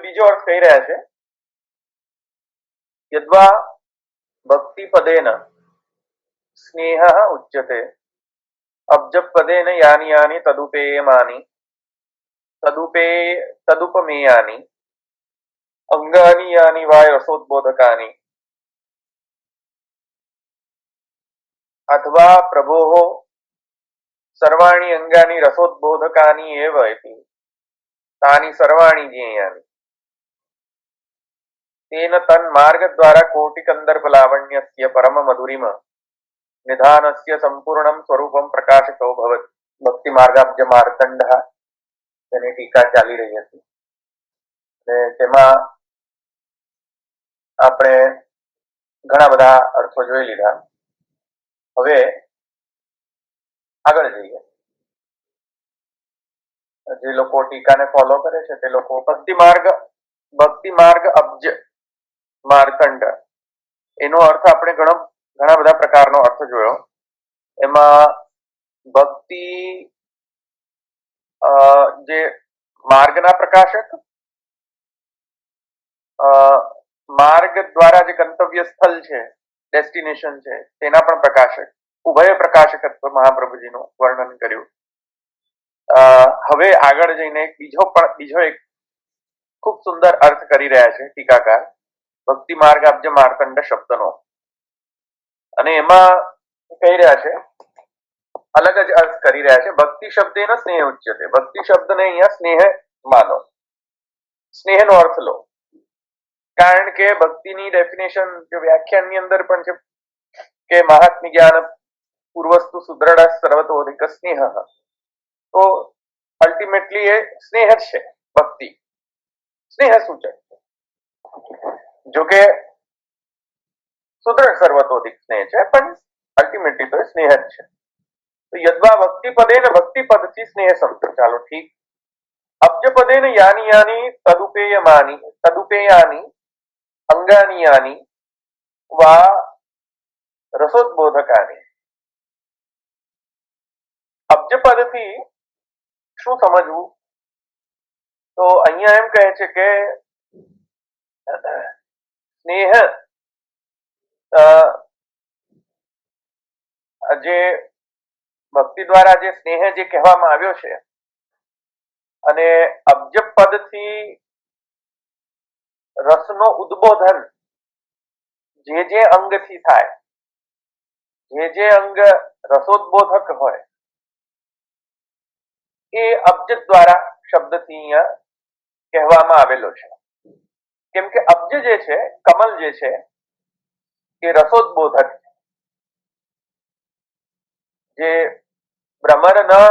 બીજો અર્થ કહી રહ્યા છે, યદ્વા ભક્તિ પદેન સ્નેહ ઉચ્યતે અબ્જ પદેન યાની યાની તદુપેયમાની તદુપમેયાની અંગાની યાની વા રસોદ્બોધકાની अथवा प्रभोः सर्वाणि अंगानि रसोद्बोधकानि एव इति तानि सर्वाणि ज्ञेयानि तेन तन्मार्गद्वारा कोटिकन्दर्पलावण्यस्य परममधुरिम निधानस्य संपूर्णं स्वरूपं प्रकाशितो भवति। भक्तिमार्गाब्ज मार्तंडः તેની ટીકા ચાલી રહી હતી અને તેમાં આપણે ઘણા બધા અર્થો જોઈ લીધા। હવે આગળ જઈએ। જે લોકો ટીકાને ફોલો કરે છે તે લોકો ભક્તિ માર્ગ અબ્જ માર્તંડ એનો અર્થ આપણે ઘણા બધા પ્રકારનો અર્થ જોયો। એમાં ભક્તિ જે માર્ગના પ્રકાશક, માર્ગ દ્વારા જે ગંતવ્ય સ્થળ છે, ડેસ્ટિનેશન છે, તેના પણ પ્રકાશક, ઉભય પ્રકાશકત્વ મહાપ્રભુજીનું વર્ણન કર્યું। હવે આગળ જઈને બીજો એક ખૂબ સુંદર અર્થ કરી રહ્યા છે ટીકાકાર ભક્તિ માર્ગ અબ્જ માર્તંડ શબ્દનો, અને એમાં કહી રહ્યા છે અલગ જ અર્થ કરી રહ્યા છે। ભક્તિ શબ્દેન સ્નેહ ઉચ્યતે, ભક્તિ શબ્દને અહીંયા સ્નેહ માનો, સ્નેહનો અર્થ લો, કારણ કે ભક્તિની ડેફિનેશન જે વ્યાખ્યાનની અંદર પણ છે કે મહાત્મ્ય જ્ઞાન પૂર્વસ્તુ સુદ્રઢ સર્વતોધિક સ્નેહ, તો અલ્ટિમેટલી એ સ્નેહ જ છે, ભક્તિ સ્નેહ સૂચક છે, જોકે સુદ્રઢ સર્વતોધિક સ્નેહ છે પણ અલ્ટિમેટલી તો સ્નેહ જ છે। તો યદ્વા ભક્તિ પદેન, ભક્તિ પદથી સ્નેહ સમજો, ચાલો ઠીક। અબ્જ પદેન યાની યાની તદુપેયાની અંગાની યાની વા રસોદ્બોધકાની। અબ્જ પદથી શું સમજવું? તો અહીંયા એમ કહે છે કે સ્નેહ જે ભક્તિ દ્વારા જે સ્નેહ જે કહેવામાં આવ્યો છે, અને અબ્જ પદથી રસનો ઉદ્બોધન જે અંગથી થાય, જે અંગ રસોદ્બોધક હોય એ અબ્જ દ્વારા શબ્દથી અહીંયા કહેવામાં આવેલો છે। કેમ કે અબ્જ જે છે, કમલ જે છે એ રસોદ્બોધક છે, જે ભ્રમરના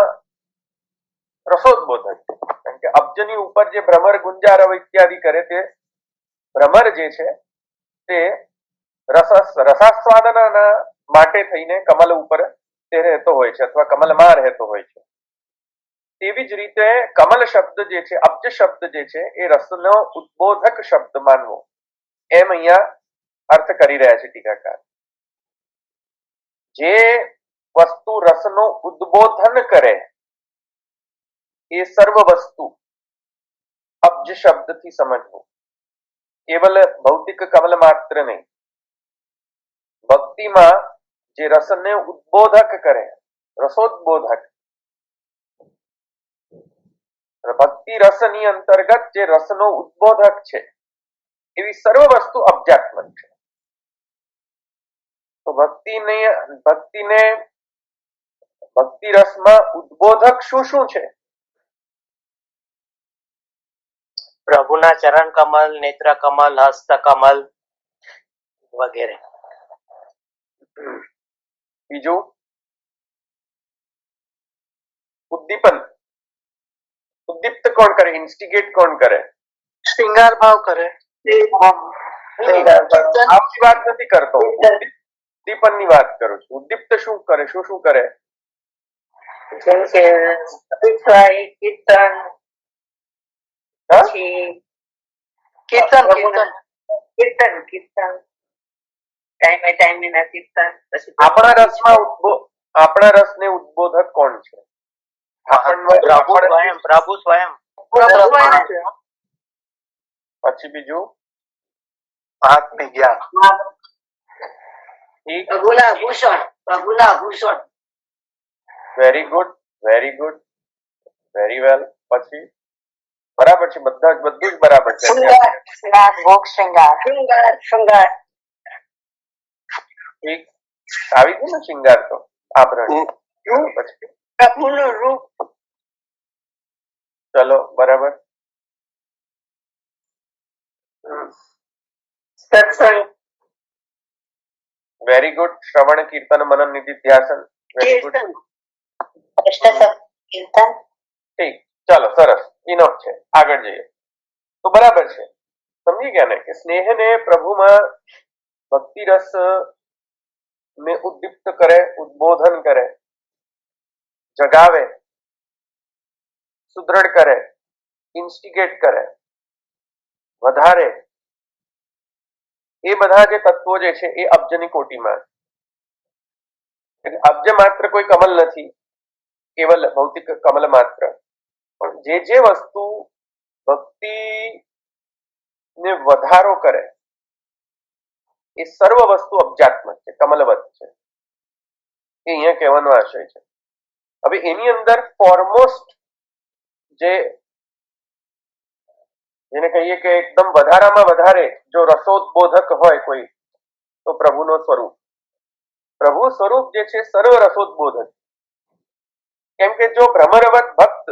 રસોદ્બોધક છે, કારણ કે અબ્જની ઉપર જે ભ્રમર ગુંજારવ ઇત્યાદિ કરે તે ભ્રમર જે છે તે રસાસ્વાદનના માટે થઈને કમલ ઉપર તે રહેતો હોય છે અથવા કમલમાં રહેતો હોય છે। તેવી જ રીતે કમલ શબ્દ જે છે, અબ્જ શબ્દ જે છે એ રસનો ઉદ્બોધક શબ્દ માનવો, એમ અહીંયા અર્થ કરી રહ્યા છે ટીકાકાર। જે વસ્તુ રસનો ઉદ્બોધન કરે એ સર્વ વસ્તુ અબ્જ શબ્દથી સમજવું, કેવલ ભૌતિક કમલ માત્ર નહીં। ભક્તિમાં જે રસને ઉદ્બોધક કરે, રસોદ્બોધક, ભક્તિ રસની અંતર્ગત જે રસનો ઉદ્બોધક છે એવી સર્વ વસ્તુ અબ્જાત્મક છે। તો ભક્તિ રસમાં ઉદ્બોધક શું છે? પ્રભુના ચરણ કમલ, નેત્ર કમલ, હસ્ત કમલ વગેરે। બીજું ઉદ્દીપન, ઉદ્દીપ્ત કોણ કરે, ઇન્સ્ટિગેટ કોણ કરે? શ્રૃંગાર ભાવ કરે। વાત નથી કરતો, ઉદ્દીપન ની વાત કરું છું। ઉદ્દીપ્ત શું કરે, શું કરે? જેમ કે કીર્તન, પછી કીર્તન ટાઈમે ના કીર્તન, પછી આપણા રસને ઉદ્બોધક કોણ છે? પ્રભુ સ્વયં પછી બીજું આત્મજ્ઞાન. ઠીક, પ્રભુલાભૂષણ. Very good, very good, very well. પછી બરાબર છે, બધું જ બરાબર છે. ભોગ શૃંગાર. શૃંગાર. ઠીક, આવી ગયું ને શિંગાર તો આભરણ. પછી પ્રભુનું રૂપ. ચલો બરાબર. સત્સંગ. Very good. શ્રવણ, કીર્તન, મનન, નિધિ, ધ્યાસન. Very good. કીર્તન. ઠીક, ચાલો સરસ, ઇનફ છે. આગળ જઈએ તો બરાબર છે. સમજી ગયા ને કે સ્નેહને પ્રભુમાં ભક્તિ રસ ને ઉદ્દીપ્ત કરે, ઉદ્બોધન કરે, જગાવે, સુદ્રઢ કરે, ઇન્સ્ટિગેટ કરે, વધારે, એ બધા જે તત્વો જે છે એ અબ્જની કોટીમાં. એટલે અબ્જ માત્ર કોઈ કમલ નથી, કેવલ ભૌતિક કમલ માત્ર. પણ જે વસ્તુ ભક્તિ ને વધારો કરે એ સર્વ વસ્તુ અબ્જાત્મક છે, કમલવત છે. એ અહીંયા કહેવાનો આશય છે. હવે એની અંદર ફોરમોસ્ટ જેને કહીએ કે એકદમ વધારામાં વધારે જો રસોદબોધક હોય કોઈ, તો પ્રભુનો સ્વરૂપ. પ્રભુ સ્વરૂપ જે છે સર્વ રસોદબોધક. કેમ કે જો ભ્રમરવત ભક્ત,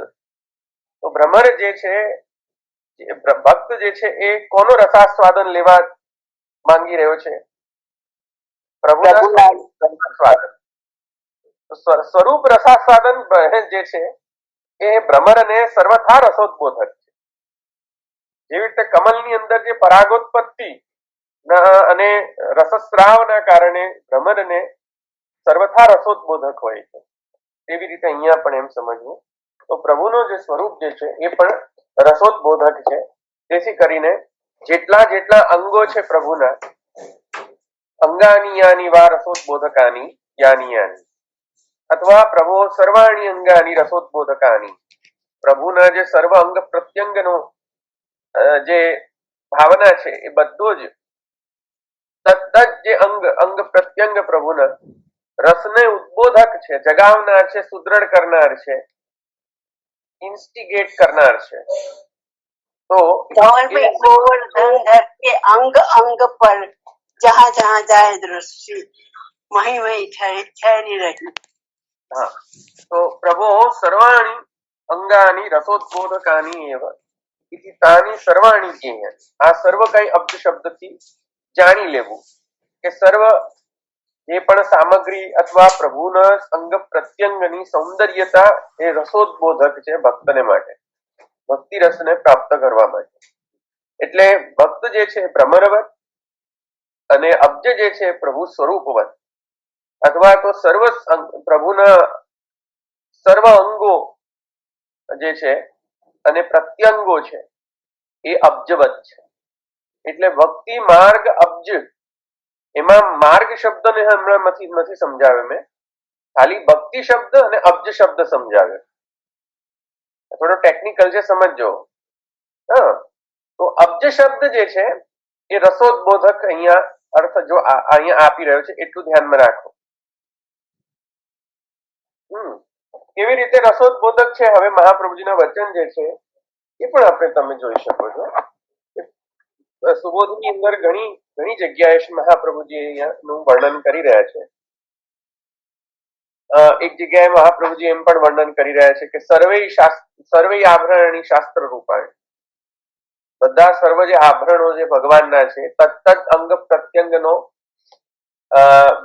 તો ભ્રમર જે છે, ભક્ત જે છે એ કોનો રસાસ્વાદન લેવા માંગી રહ્યો છે? પ્રભુના રસાસ્વાદન. સ્વરૂપ રસાસ્વાદન જે છે એ ભ્રમરને સર્વથા રસોદબોધક છે. જેવી રીતે કમલની અંદર જે પરાગોત્પત્તિ અને રસસ્રાવના કારણે ભ્રમરને સર્વથા રસોદબોધક હોય છે, તેવી રીતે અહીંયા પણ એમ સમજવું. તો પ્રભુનો જે સ્વરૂપ જે છે એ પણ રસોદબોધક છે. તેથી કરીને જેટલા અંગો છે પ્રભુના, અંગાની યાની વા રસોદબોધકાની યાની યાની, અથવા પ્રભુ સર્વાણી અંગાની રસોદબોધકાની. પ્રભુના જે સર્વ અંગ પ્રત્યંગનો જે ભાવના છે એ બધું જ તદ્દત જે અંગ પ્રત્યંગ પ્રભુના રસને ઉદ્બોધક છે, જગાવનાર છે, સુદ્રઢ કરનાર છે, ઇન્સ્ટિગેટ કરનાર છે. તો गोवर्धन धर के अंग अंग पर जहाँ जहाँ जाए दृष्टि वहीं वहीं ठहरी रही. હા, તો પ્રભો સર્વાણી અંગાની રસોદબોધકાની એવ ઇતિ તાની સર્વાણી જ્ઞેય. આ સર્વ કઈ અબ્દ શબ્દથી જાણી લેવું કે સર્વ જે પણ સામગ્રી અથવા પ્રભુના અંગ પ્રત્યંગની સૌંદર્યતા એ રસોદબોધક છે ભક્તને માટે, ભક્તિ રસને પ્રાપ્ત કરવા માટે. એટલે ભક્ત જે છે ભ્રમરવત અને અબ્જ જે છે પ્રભુ સ્વરૂપવત, અથવા તો પ્રભુના સર્વ અંગો જે છે અને પ્રત્યંગો છે એ અબ્જવત છે. એટલે ભક્તિ માર્ગ અબ્જ, એમાં માર્ગ શબ્દને હમણાં નથી સમજાવ્યો મેં, ખાલી ભક્તિ શબ્દ અને અબ્જ શબ્દ સમજાવ્યો. થોડો ટેકનિકલ છે, સમજજો. હા, તો અબ્જ શબ્દ જે છે એ રસોદબોધક અહીંયા અર્થ જો અહીંયા આપી રહ્યો છે, એટલું ધ્યાનમાં રાખો. કેવી રીતે રસોદબોધક છે? હવે મહાપ્રભુજીના વચન જે છે એ પણ આપણે તમે જોઈ શકો છો. સુબોધની અંદર ઘણી જગ્યાએ મહાપ્રભુજી અહીંયાનું વર્ણન કરી રહ્યા છે. એક જગ્યાએ મહાપ્રભુજી એમ પણ વર્ણન કરી રહ્યા છે કે સર્વે આભરણી શાસ્ત્ર રૂપાણી. બધા સર્વ જે આભરણો જે ભગવાનના છે તત્ત અંગ પ્રત્યંગનો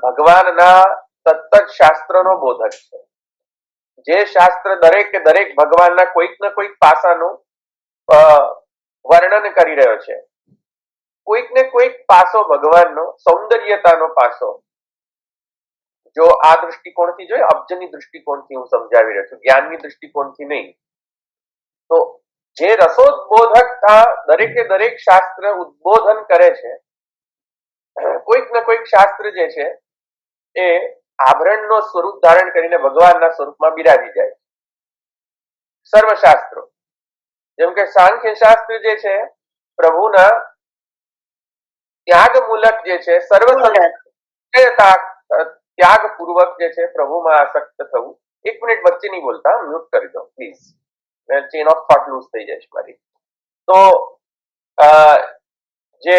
ભગવાનના તત્ત શાસ્ત્રનો બોધક છે. જે શાસ્ત્ર દરેક ભગવાનના કોઈક ને કોઈક પાસાનું વર્ણન કરી રહ્યો છે. કોઈક ને કોઈક પાસો ભગવાનનો સૌંદર્યતાનો પાસો, જો આ દૃષ્ટિકોણથી જોઈએ, અબ્જની દૃષ્ટિકોણથી હું સમજાવી રહ્યો છું, જ્ઞાનની દૃષ્ટિકોણથી નહીં. તો જે રસોદબોધકતા દરેક શાસ્ત્ર ઉદ્બોધન કરે છે, કોઈક ને કોઈક શાસ્ત્ર જે છે એ આભરણનો સ્વરૂપ ધારણ કરીને ભગવાનના સ્વરૂપમાં બિરાજી જાય. સર્વશાસ્ત્રો જેમ કે સાંખ્ય શાસ્ત્ર જે છે પ્રભુના ત્યાગમૂલક જે છે સર્વ ત્યાગપૂર્વક જે છે પ્રભુમાં આસક્ત થવું. એક મિનિટ વચ્ચે નહીં બોલતા, મ્યુટ કરી દો please, chain of thought loose થઈ જાય છે મારી. તો જે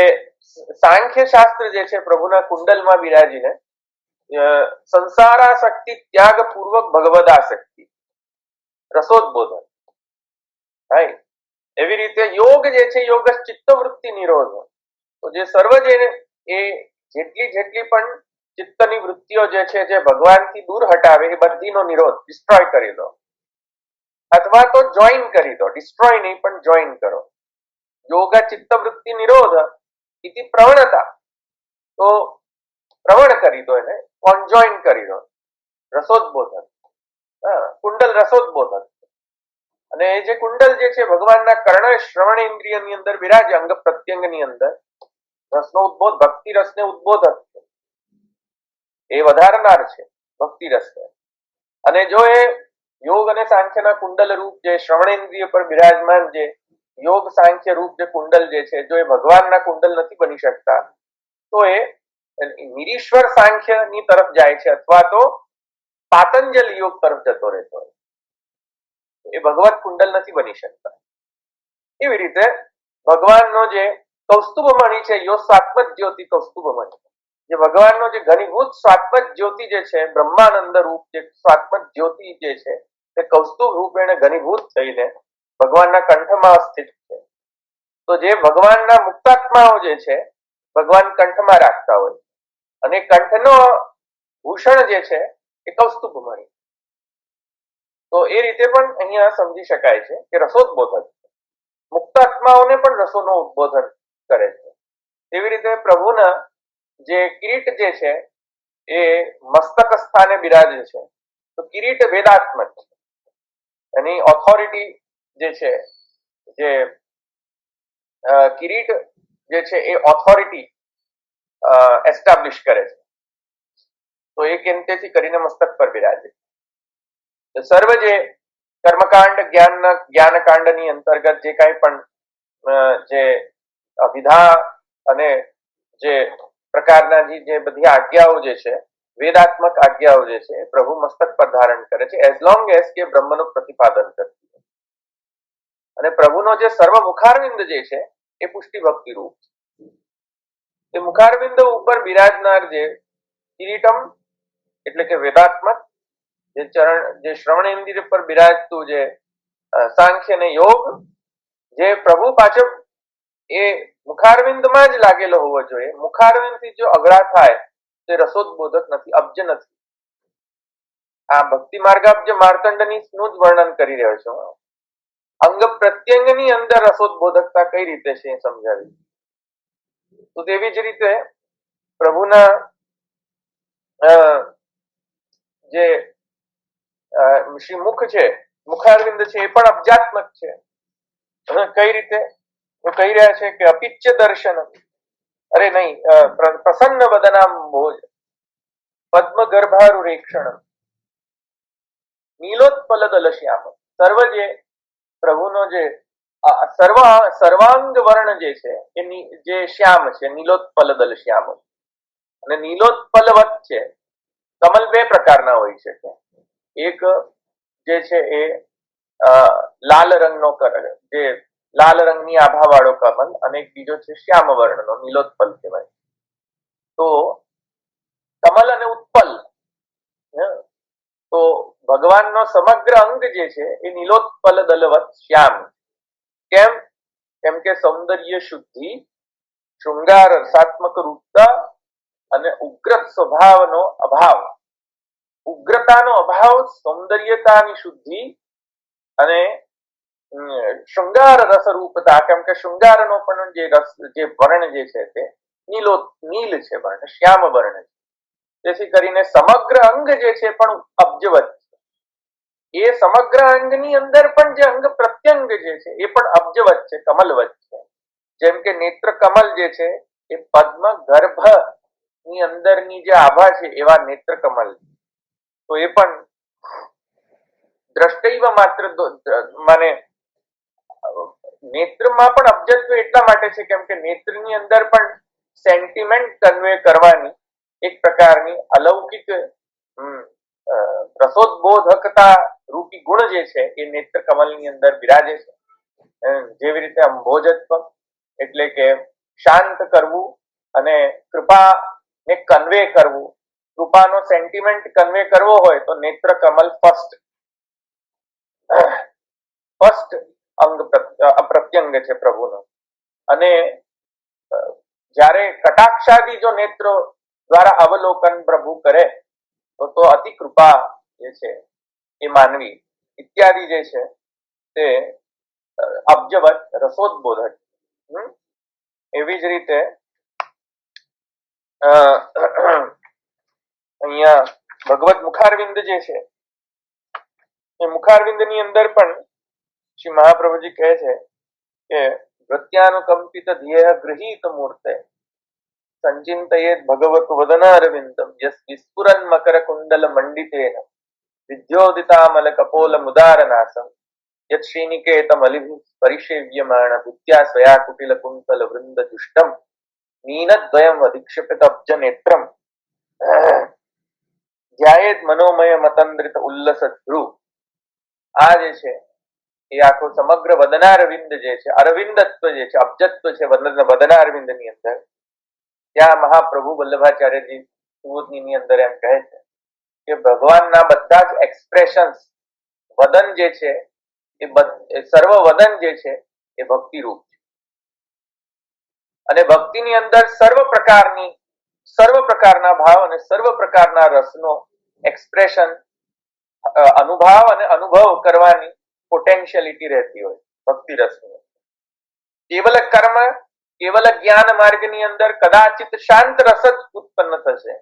સાંખ્ય શાસ્ત્ર જે છે પ્રભુના કુંડલમાં બિરાજીને સંસારાસક્તિ ત્યાગપૂર્વક ભગવદાસક્તિ રસોદબોધન, રાઈટ. એવી રીતે યોગ જે છે યોગ ચિત્તવૃત્તિ નિરોધ. તો જે સર્વ જે એ જેટલી પણ ચિત્તની વૃત્તિઓ જે છે જે ભગવાનથી દૂર હટાવે એ બધીનો નિરોધ, ડિસ્ટ્રોય કરી દો, અથવા તો જોઈન કરી દો. ડિસ્ટ્રોય નહીં પણ જોઈન કરો. યોગ ચિત્તવૃત્તિ નિરોધ ઇતિ પ્રવણતા, તો પ્રવણ કરી દો, એને કોન્જોઈન કરી દો. રસોદબોધન, કુંડલ રસોદબોધન. અને એ જે કુંડલ જે છે ભગવાનના કર્ણ શ્રવણ ઇન્દ્રિયની અંદર બિરાજે, અંગ પ્રત્યંગની અંદર રસનો ઉદ્બોધ, ભક્તિ રસને ઉદ્બોધક છે, એ વધારનાર છે ભક્તિ રસને. અને જો એ યોગ અને સાંખ્યના કુંડલ રૂપ જે શ્રવણેન્દ્રિય પર બિરાજમાન જે યોગ સાંખ્ય રૂપ જે કુંડલ જે છે, જો એ ભગવાનના કુંડલ નથી બની શકતા, તો એ નિરીશ્વર સાંખ્યની તરફ જાય છે, અથવા તો પાતંજલ યોગ તરફ જતો રહેતો હોય. એ ભગવત કુંડલ નથી બની શકતા. એવી રીતે ભગવાનનો જે કૌસ્તુભમણિ છે, યો સ્વાત્મ જ્યોતિ કૌસ્તુભમણિ, જે ભગવાનનો જે ઘનીભૂત સ્વાત્મ જ્યોતિ જે છે, બ્રહ્માનંદ રૂપ જે સ્વાત્મ જ્યોતિ જે છે, તે કૌસ્તુભ રૂપેણે ઘનીભૂત થઈને ભગવાનના કંઠમાં સ્થિત છે. તો જે ભગવાનના મુક્તાત્માઓ જે છે ભગવાન કંઠમાં રાખતા હોય, અને કંઠનો ભૂષણ જે છે એ કૌસ્તુભમણિ. તો એ રીતે પણ અહીંયા સમજી શકાય છે કે રસોદબોધન મુક્તાત્માઓને પણ રસોનો ઉદ્બોધન કરે છે. તેવી રીતે પ્રભુના જે કિરીટ જે છે એ મસ્તક સ્થાને બિરાજે છે, તો કિરીટ વેદાત્મક છે. એની ઓથોરિટી જે છે, જે કિરીટ જે છે એ ઓથોરિટી એસ્ટાબ્લિશ કરે છે. તો એ કેન્દ્રથી કરીને મસ્તક પર બિરાજે. સર્વ જે કર્મકાંડ જ્ઞાનકાંડની અંતર્ગત જે કાંઈ પણ જે વિધા અને જે પ્રકારના જે બધી આજ્ઞાઓ જે છે, વેદાત્મક આજ્ઞાઓ જે છે, પ્રભુ મસ્તક પર ધારણ કરે છે, એઝ લોંગ એઝ કે બ્રહ્મનું પ્રતિપાદન કરતી હોય. અને પ્રભુનો જે સર્વ મુખારવિંદ જે છે એ પુષ્ટિ ભક્તિ રૂપ છે. તે મુખારવિંદ ઉપર બિરાજનાર જે કિરીટમ એટલે કે વેદાત્મક જે ચરણ, જે શ્રવણેન્દ્રિય પર બિરાજતું જે સાંખ્ય ને યોગ, જે પ્રભુ પાછળ એ મુખારવિંદમાં જ લાગેલો હોવો જોઈએ. મુખારવિંદથી જો અઘરા થાય તો રસોદબોધક નથી, અબ્જ નથી. આ ભક્તિ માર્ગાબ્જ માર્તંડની નું જ વર્ણન કરી રહ્યો છું. અંગ પ્રત્યંગની અંદર રસોદબોધકતા કઈ રીતે છે એ સમજાવી. તો તેવી જ રીતે પ્રભુના જે શ્રી મુખ છે, મુખારવિંદ છે, એ પણ અબ્જાત્મક છે. કઈ રીતે? તો કહી રહ્યા છે કે અપિચ્ય દર્શન, અરે નહીં, પ્રસન્ન વદનામ ભોજ પદ્મ ગર્ભારુરેક્ષણ નીલોત્પલ દલશ્યામ. સર્વ જે પ્રભુનો જે સર્વાંગ વર્ણ જે છે એ જે શ્યામ છે, નીલોત્પલ દલ શ્યામ. અને નીલોત્પલવત છે. કમલ બે પ્રકારના હોઈ શકે. એક જે છે એ લાલ રંગનો જે લાલ રંગની આભા વાળો કમલ, અને એક બીજો છે શ્યામ વર્ણનો નીલોત્પલ કહેવાય. તો કમલ અને ઉત્પલ, તો ભગવાનનો સમગ્ર અંગ જે છે એ નીલોત્પલ દલવત શ્યામ. કેમ? કેમ કે સૌંદર્ય શુદ્ધિ, શૃંગાર રસાત્મક રૂપતા અને ઉગ્ર સ્વભાવનો અભાવ, ઉગ્રતાનો અભાવ, સૌંદર્યતાની શુદ્ધિ અને શૃંગાર રસરૂપતા. કેમ કે શૃંગારનો પણ જે રસ, જે વર્ણ જે છે તે નીલ છે વર્ણ, શ્યામ વર્ણ છે. જેથી કરીને સમગ્ર અંગ જે છે પણ અબ્જવત છે. એ સમગ્ર અંગની અંદર પણ જે અંગ પ્રત્યંગ જે છે એ પણ અબ્જવત છે, કમલવત છે. જેમ કે નેત્ર કમલ જે છે એ પદ્મ ગર્ભ ની અંદરની જે આભા છે એવા નેત્ર કમલ. તો એ પણ દ્રષ્ટૈવ માત્ર, માને નેત્રમાં પણ અબ્જત્વ એટલા માટે છે કેમ કે નેત્રની અંદર પણ સેન્ટિમેન્ટ કન્વે કરવાની એક પ્રકારની અલૌકિક રસોદબોધકતા રૂપી ગુણ જે છે એ નેત્ર કમલની અંદર બિરાજે છે. જેવી રીતે અંભોજત્વ એટલે કે શાંત કરવું અને કૃપા ને કન્વે કરવું, કૃપાનો સેન્ટિમેન્ટ કન્વે કરવો હોય તો નેત્ર કમલ ફર્સ્ટ અંગ પ્રત્યંગ છે પ્રભુનો. અને જ્યારે કટાક્ષાદી જો નેત્રો દ્વારા અવલોકન પ્રભુ કરે તો અતિ કૃપા જે છે એ માનવી ઇત્યાદિ જે છે તે અબ્જવત રસોદબોધક. એવી જ રીતે અહીંયા ભગવત મુખારવિંદ જે છે એ મુખારવિંદ ની અંદર પણ શ્રી મહાપ્રભુજી કહે છે કે પ્રત્યાનુકંપિત ધ્યેય ગૃહીત મૂર્તે સંચિંતયેત ભગવત વદનારવિંદમ યસ વિસ્ફુરન મકર કુંડલ મંડિતેન વિદ્યોદિતામલ કપોલ મુદારનાસમ યત શ્રીનિકેતમ અલિભિ પરિષેવ્યમાણ ભૂત્યા સ્વયા કુટિલ કુંતલ વૃંદ દુષ્ટમ મીનદ્વયમ અધિક્ષિપિત અબ્જ નેત્રમ ધ્યાયેત મનોમય મતંદ્રિત ઉલ્લસ ધ્રુવ. આ જે છે એ આખો સમગ્ર વદનારવિંદ જે છે, અરવિંદત્વ જે છે, અબ્જત્વ છે વદનારવિંદ ની અંદર, ત્યાં મહાપ્રભુ વલ્લભાચાર્યજી સુબોધની અંદર એમ કહે છે કે ભગવાનના બધા જ એક્સપ્રેશન્સ, વદન જે છે એ સર્વ વદન જે છે એ ભક્તિ રૂપ છે. અને ભક્તિની અંદર સર્વ પ્રકારના ભાવ અને સર્વ પ્રકારના રસનો એક્સપ્રેશન, અનુભાવ અને અનુભવ કરવાની પોટેન્શિયલિટી રહેતી હોય ભક્તિ રસની. કેવલ કર્મ, કેવલ જ્ઞાન માર્ગની અંદર કદાચિત શાંત રસ જ ઉત્પન્ન થશે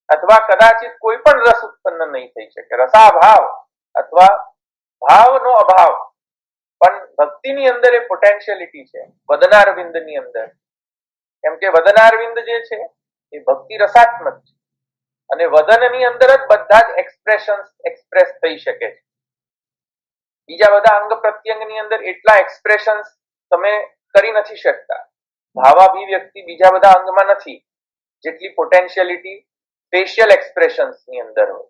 અથવા કદાચિત કોઈ પણ રસ ઉત્પન્ન નહીં થઈ શકે, રસાભાવ અથવા ભાવનો અભાવ. પણ ભક્તિની અંદર એ પોટેન્શિયલિટી છે વદનારવિંદની અંદર. કેમ કે વદનારવિંદ જે છે એ ભક્તિ રસાત્મક છે અને વદનની અંદર જ બધા જ એક્સપ્રેશન્સ એક્સપ્રેસ થઈ શકે છે. બીજા બધા અંગ પ્રત્યંગની અંદર એટલા એક્સપ્રેશન્સ તમે કરી નથી શકતા, ભાવાભિવ્યક્તિ બીજા બધા અંગમાં નથી જેટલી પોટેન્શિયલિટી ફેશિયલ એક્સપ્રેશન્સ ની અંદર હોય.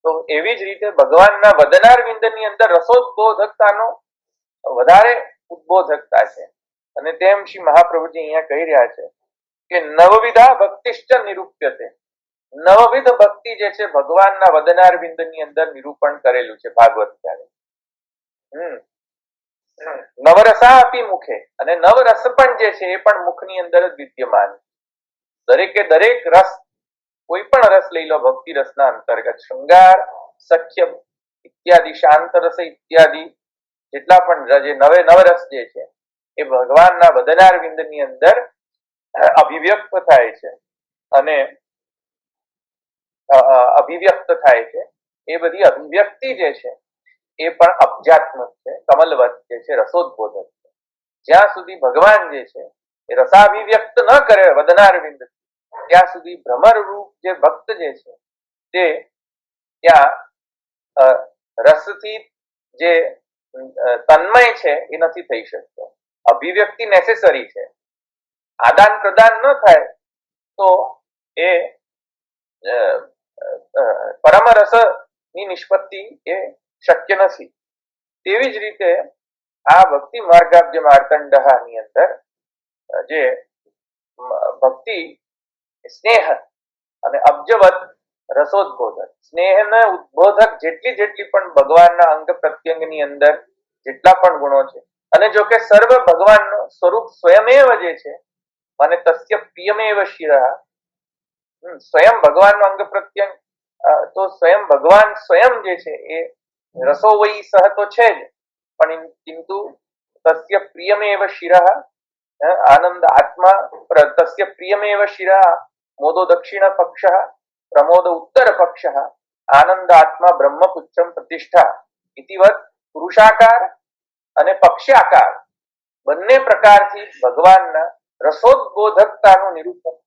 તો એવી જ રીતે ભગવાનના વદનારવિંદની અંદર રસોદબોધકતાનો વધારે ઉદ્બોધકતા છે. અને તેમ શ્રી મહાપ્રભુજી અહીંયા કહી રહ્યા છે કે નવવિધા ભક્તિશ્ચ નિરૂપ્યતે. નવવિધ ભક્તિ જે છે ભગવાનના વદનારવિંદની અંદર નિરૂપણ કરેલું છે ભાગવત ત્યારે. નવરસા આપી મુખે, અને નવરસ પણ જે છે એ પણ મુખની અંદર જ વિદ્યમાન. દરેકે દરેક રસ, કોઈ પણ રસ લઈ લો ભક્તિ રસના અંતર્ગત, શૃંગાર, સખ્ય ઇત્યાદિ, શાંત રસ ઇત્યાદિ, જેટલા પણ જે નવરસ જે છે એ ભગવાનના વદનારવિંદની અંદર અભિવ્યક્ત થાય છે અને અભિવ્યક્ત થાય છે. એ બધી અભિવ્યક્તિ જે છે એ પણ અબ્જાત્મક છે, કમલવત જે છે, રસોદબોધક છે. જ્યાં સુધી ભગવાન જે છે એ રસાભિવ્યક્ત ન કરે વદનારવિંદ, ત્યાં સુધી ભ્રમર રૂપ જે ભક્ત જે છે તે ત્યાં રસથી જે તન્મય છે એ નથી થઈ શકતો. અભિવ્યક્તિ નેસેસરી છે. આદાન પ્રદાન ન થાય તો એ પરમ રસ ની નિષ્પત્તિ એ શક્ય નથી. તેવી જ રીતે આ ભક્તિ માર્ગાબ્જ માર્તંડની અંદર જે ભક્તિ સ્નેહ અને અબ્જવત રસોદબોધક, સ્નેહના ઉદ્બોધક જેટલી પણ ભગવાનના અંગ પ્રત્યંગની અંદર જેટલા પણ ગુણો છે, અને જો કે સર્વ ભગવાનનો સ્વરૂપ સ્વયમેવ જે છે, અને તસ્ય પ્રિયમેવ શિરઃ, સ્વયં ભગવાનનો અંગ પ્રત્યંગ તો સ્વયં ભગવાન સ્વયં જે છે એ રસો વૈ સહ તો છે જ, પણ કિંતુ તસ્ય પ્રિયમેવ શિરઃ આનંદ આત્મા, તસ્ય પ્રિયમેવ શિરઃ મોદો દક્ષિણ પક્ષ પ્રમોદ ઉત્તર પક્ષ આનંદ આત્મા બ્રહ્મપુચ્છમ પ્રતિષ્ઠા ઇતિવત પુરુષાકાર અને પક્ષાકાર બંને પ્રકારથી ભગવાનના રસોદબોધકતાનું નિરૂપણ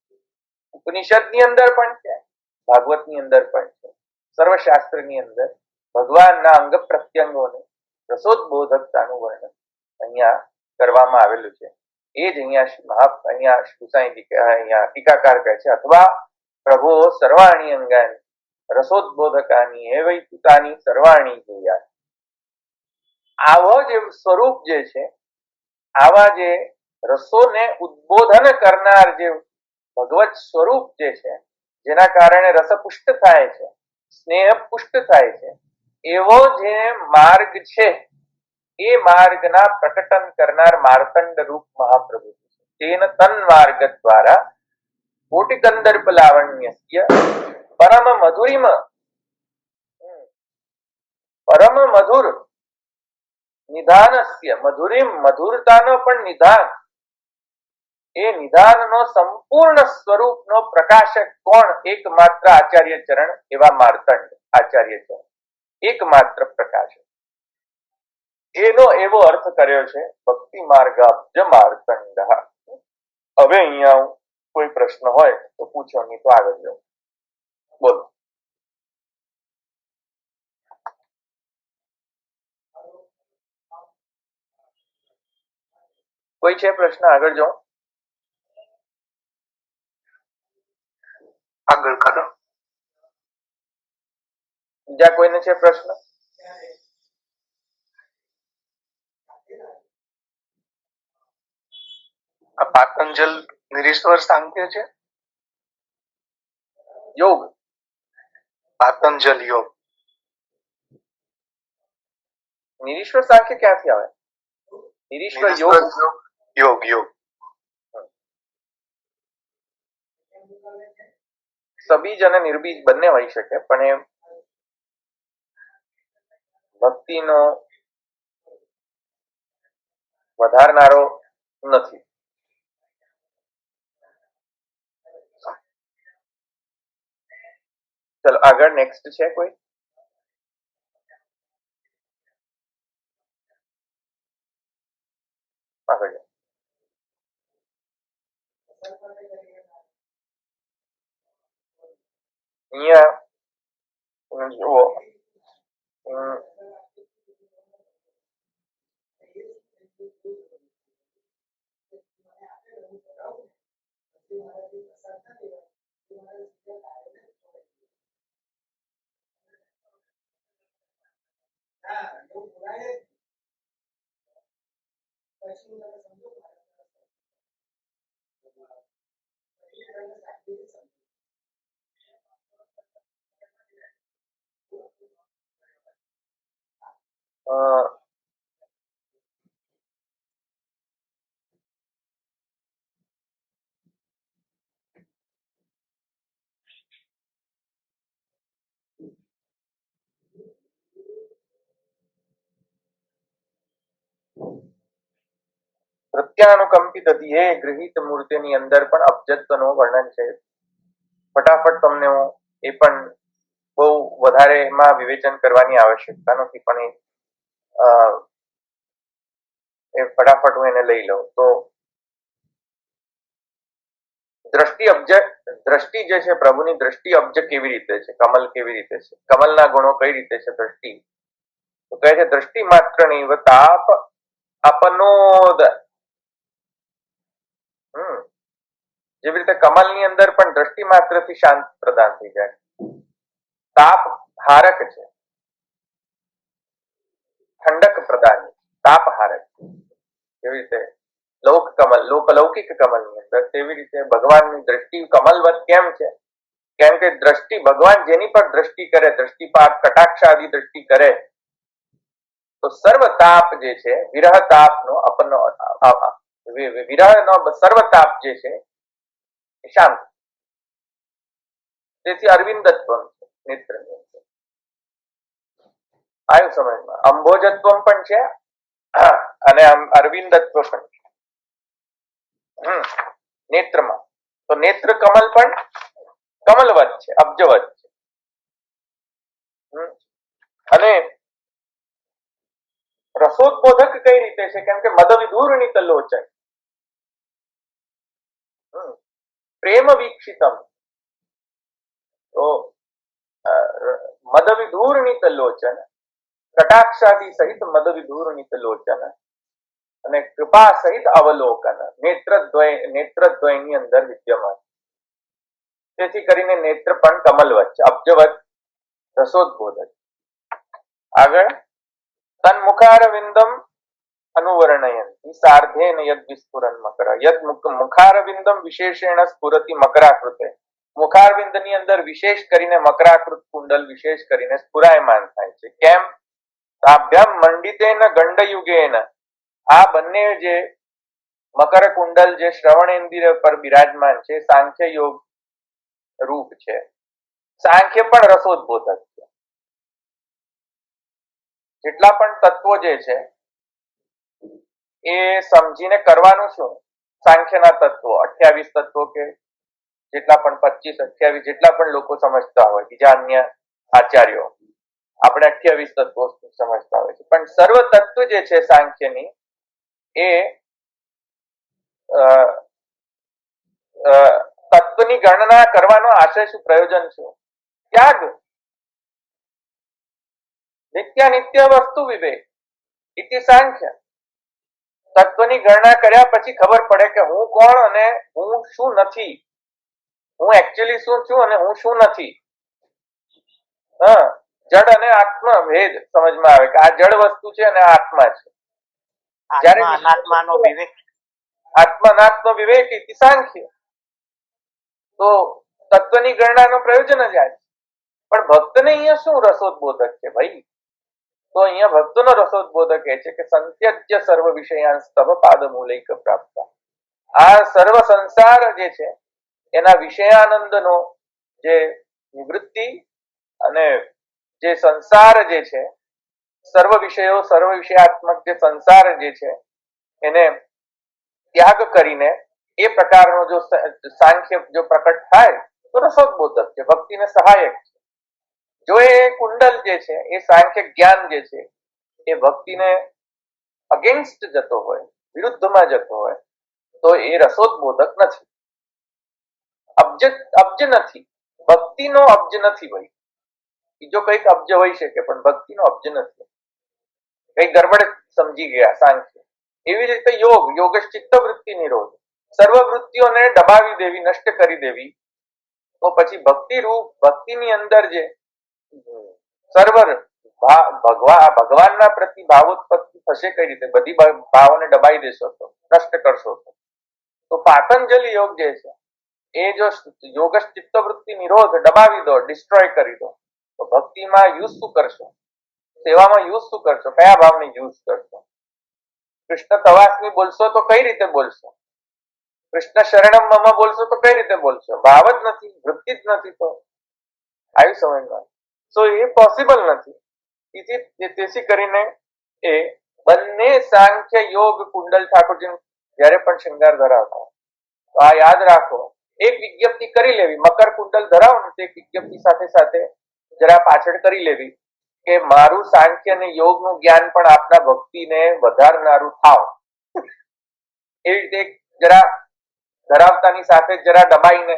ઉપનિષદની અંદર પણ છે, ભાગવતની અંદર પણ છે, સર્વશાસ્ત્રની અંદર ભગવાનના અંગ પ્રત્યંગોને રસોદબોધકતાનું વર્ણન અહીંયા કરવામાં આવેલું છે એ જ અહીંયા અહીંયા ટીકાકાર કહે છે અથવા પ્રભો સર્વાણી અંગાની રસોદબોધકાની હે વૈતુતાની સર્વાણી જોયા. આવો જે સ્વરૂપ જે છે, આવા જે રસોને ઉદ્બોધન કરનાર જે ભગવત સ્વરૂપ જે છે, જેના કારણે રસપુષ્ટ થાય છે, સ્નેહ પુષ્ટ થાય છે, એવો જે માર્ગ છે એ માર્ગના પ્રકટન કરનાર માર્તંડ રૂપ મહાપ્રભુ છે. તેન તન માર્ગ દ્વારા કોટિ કંદર્પ લાવણ્યસ્ય પરમ મધુરીમ પરમ મધુર નિધાનસ્ય મધુરીમ મધુરતાનો પણ નિધાન, એ નિધાનનો સંપૂર્ણ સ્વરૂપનો પ્રકાશક કોણ? એકમાત્ર આચાર્ય ચરણ એવા માર્તંડ આચાર્ય ચરણ એકમાત્ર પ્રકાશક. એનો એવો અર્થ કર્યો છે ભક્તિ માર્ગાબ્જ માર્તંડ. હવે અહીંયા કોઈ પ્રશ્ન હોય તો પૂછો, નહીં તો આગળ જાઓ. બોલો. કોઈ છે પ્રશ્ન? આગળ જાઓ. આગળ કરો. બીજા કોઈને છે પ્રશ્ન? આ પાતંજલ નિરીશ્વર સાંખ્ય છે. યોગ. પાતંજલ યોગ. નિરીશ્વર સાંખ્ય ક્યાંથી આવે? નિરીશ્વર યોગ. યોગ યોગ સબીજ અને નિર્બીજ બંને હોઈ શકે, પણ એ ભક્તિનો વધારનારો નથી. ચલો આગળ નેક્સ્ટ છે કોઈ? આગળ અહીંયા જુઓ, પ્રત્યાનુકંપિત હતી એ ગૃહિત મૂર્તિની અંદર પણ અબ્જત્વનું વર્ણન છે. ફટાફટ તમને હું એ પણ બહુ વધારે એમાં વિવેચન કરવાની આવશ્યકતા નથી, પણ એ ફટાફટ હું એને લઈ લઉં તો દ્રષ્ટિ જે છે, પ્રભુની દ્રષ્ટિ અબ્જ કેવી રીતે છે, કમલ કેવી રીતે છે, કમલના ગુણો કઈ રીતે છે દ્રષ્ટિ? તો કહે છે દ્રષ્ટિ માત્ર નહીં તાપ અપનોદ. જેવી રીતે કમલની અંદર પણ દ્રષ્ટિ માત્રથી શાંત પ્રદાન થઈ જાય. તાપ હારક છે, ઠંડક પ્રદાન, તાપ હારક. જેવી રીતે લૌકિક કમલની અંદર, તેવી રીતે ભગવાનની દ્રષ્ટિ કમલવત કેમ છે? કેમ કે દ્રષ્ટિ ભગવાન જેની પર દ્રષ્ટિ કરે, દ્રષ્ટિપાત કટાક્ષ આદિ દ્રષ્ટિ કરે તો સર્વ તાપ જે છે, વિરહ તાપનો વિરહનો સર્વ તાપ જે છે એ શાંત. તેથી અરવિંદત્વ છે, નેત્ર આવ્યું સમજમાં. અંભોજત્વ પણ છે અને અરવિંદત્વ પણ છે નેત્રમાં. તો નેત્ર કમલ પણ કમલવત છે, અબ્જવત છે. અને રસોદબોધક કઈ રીતે છે? કેમ કે મદવિધૂર્ણિત લોચન, પ્રેમ વીક્ષિતમ. તો મદવિધૂર્ણિત લોચન, કટાક્ષાદિ સહિત મદવિધૂર્ણિત લોચન, અને કૃપા સહિત અવલોકન નેત્રદ્વયની અંદર વિદ્યમાન. તેથી કરીને નેત્ર પણ કમલવત, અબ્જવત રસોદ્બોધક. આગળ તન્મુખારવિંદમ અનુવર્ણયંતિ સાર્ધેન યદ વિસ્ફુરન મકર. યદ મુખારવિંદમ વિશેષેણ સ્ફુરતિ મકરાકૃતે. મુખારવિંદની અંદર વિશેષ કરીને મકરાકૃત કુંડલ વિશેષ કરીને સ્ફુરાયમાન થાય છે. કેમ? તાભ્યામ મંડિતેન ગંડયુગેન. આ બંને જે મકર કુંડલ જે શ્રવણેન્દ્રિય પર બિરાજમાન છે, સાંખ્ય યોગ રૂપ છે. સાંખ્ય પણ રસોદ્બોધક છે. જેટલા પણ તત્વો જે છે એ સમજીને કરવાનું શું? સાંખ્યના તત્વો 28 તત્વો કે જેટલા પણ 25 28 જેટલા પણ લોકો સમજતા હોય, બીજા અન્ય આચાર્યો, આપણે 28 તત્વો સમજતા હોય છે. પણ સર્વ તત્વ જે છે સાંખ્યની એ તત્વની ગણના કરવાનો આશય શું, પ્રયોજન શું? ત્યાગ. નિત્ય વસ્તુ વિવેક ઇતિ સાંખ્ય. તત્વની ગણના કર્યા પછી ખબર પડે કે હું કોણ અને હું શું નથી, હું એકચ્યુઅલી શું છું અને હું શું નથી. જડ અને આત્મા ભેદ સમજમાં આવે કે આ જડ વસ્તુ છે અને આ આત્મા છે. અનાત્માનો વિવેક, આત્મા અનાત્મ વિવેક ઇતિ સાંખ્ય. તો તત્વની ગણનાનો પ્રયોજન જ આ છે. પણ ભક્તને અહીંયા શું રસોદ્બોધક છે ભાઈ? તો અહીંયા ભક્તોનો રસોદ્બોધક એ છે કે સંત્યજ્ય સર્વ વિષયાન સ્તવ પાદ મૂલૈક પ્રાપ્ત. આ સર્વ સંસાર જે છે એના વિષયાનંદનો જે નિવૃત્તિ અને જે સંસાર જે છે, સર્વ વિષયો સર્વ વિષયાત્મક જે સંસાર જે છે એને ત્યાગ કરીને એ પ્રકારનો જો સાંખ્ય જો પ્રકટ થાય તો રસોદ્બોધક છે, ભક્તિને સહાયક છે. જો એ કુંડલ જે છે એ સાંખ્ય જ્ઞાન જે છે એ ભક્તિને અગેન્સ્ટ જતો હોય, વિરુદ્ધમાં જતો હોય, તો એ રસોદ્બોધક નથી, અબ્જ નથી. ભક્તિનો અબ્જ નથી ભાઈ. બીજો કઈક અબ્જ હોઈ શકે પણ ભક્તિનો અબ્જ નથી. કઈ ગરબડ સમજી ગયા સાંખ્ય. એવી રીતે યોગશ ચિત્ત વૃત્તિ નિરોધ, સર્વ વૃત્તિઓને દબાવી દેવી, નષ્ટ કરી દેવી. તો પછી ભક્તિની અંદર જે સર્વર ભગવાનના પ્રતિ ભાવોત્પત્તિ થશે કઈ રીતે? બધી ભાવોને દબાઈ દેશો તો, નષ્ટ કરશો તો પાતંજલિ યોગ જે છે એ જો યોગશ ચિત્ત વૃત્તિ નિરોધ દબાવી દો, ડિસ્ટ્રોય કરી દો, તો ભક્તિમાં યુઝ શું કરશો? સેવામાં યુઝ શું કરશો? કયા ભાવને યુઝ કરશો? કૃષ્ણ તવાસની બોલશો તો કઈ રીતે બોલશો? કૃષ્ણ શરણમ મમ બોલશો તો કઈ રીતે બોલશો? ભાવ જ નથી, વૃત્તિ જ નથી. તો આવી સમજમાં. સો એ પોસિબલ નથી. તેથી કરીને એ બંને સાંખ્ય યોગ કુંડલ ઠાકોરજી જયારે પણ શૃંગાર ધરાવતા તો આ યાદ રાખો, એક વિજ્ઞપ્તિ કરી લેવી. મકર કુંડલ ધરાવો ને તે વિજ્ઞપ્તિ સાથે સાથે જરા પાછળ કરી લેવી કે મારું સાંખ્ય અને યોગનું જ્ઞાન પણ આપના ભક્તિને વધારનારું થાવ. એવી રીતે જરા ધરાવતાની સાથે જરા દબાઈને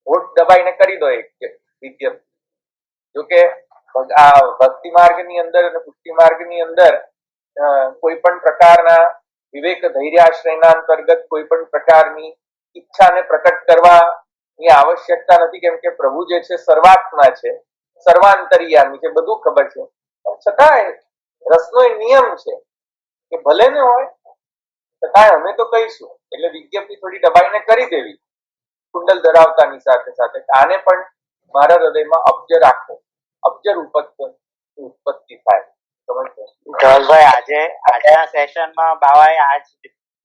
હોઠ દબાઈને કરી દો એક વિજ્ઞપ્તિ. જોકે આ ભક્તિ માર્ગની અંદર અને પુષ્ટિ માર્ગની અંદર કોઈ પણ પ્રકારના વિવેક ધૈર્યાશ્રયના અંતર્ગત કોઈ પણ પ્રકારની ઈચ્છાને પ્રકટ કરવાની આવશ્યકતા નથી. કેમ કે પ્રભુ જે છે સર્વાત્મા છે, સર્વાંતરિયામી છે, બધું ખબર છે. છતાંય રસનો એ નિયમ છે કે ભલે ને હોય છતાંય અમે તો કહીશું. એટલે વિજ્ઞપ્તિ થોડી દબાઈને કરી દેવી કુંડલ ધરાવતાની સાથે સાથે આને પણ મારા હૃદયમાં અબ્જ રાખો, અબ્જ ઉત્પત્તિ થાય. ધવલભાઈ, આજના સેશનમાં બાવાએ આજ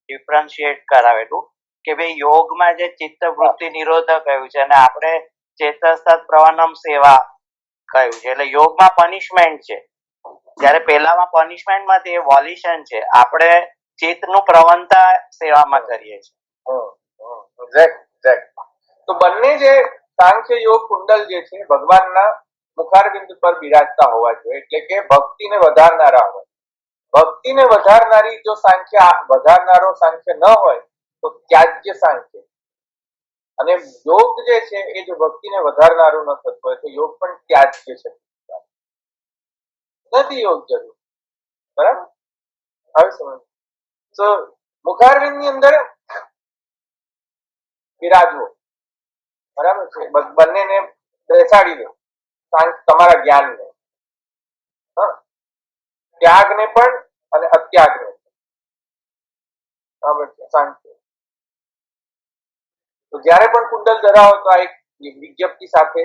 ડિફરન્શિએટ કરાવેલું કે ભાઈ યોગમાં જે ચિત્ત વૃત્તિ નિરોધક કહ્યું છે અને આપણે ચેતસ પ્રવાનમ સેવા કહ્યું છે. એટલે યોગમાં પનિશમેન્ટ છે, જયારે પેલામાં પનિશમેન્ટમાં તે વોલ્યુશન છે. આપણે ચિત્તનું પ્રવણતા સેવામાં કરીએ છીએ. તો બંને જે સાંખ્ય યોગ કુંડલ જે છે ભગવાનના મુખારબિંદ પર બિરાજતા હોવા જોઈએ, એટલે કે ભક્તિને વધારનારા હોય. ભક્તિને વધારનારી જો વધારનારો સાંખ્ય ન હોય તો ત્યાજ્ય સાંખ્ય. અને યોગ જે છે એ જો ભક્તિને વધારનારું ન થતું હોય તો યોગ પણ ત્યાજ્ય છે, નથી યોગ જરૂર. બરાબર? હવે સમજ. તો મુખારવિંદ ની અંદર બિરાજવો, બરાબર છે, બંનેને બેસાડી દો તમારા જ્ઞાનને, ત્યાગને પણ અને અત્યાગને, બરાબર છે, શાંતિ. તો જયારે પણ કુંડલ ધરાવો તો આ એક વિજ્ઞપ્તિ સાથે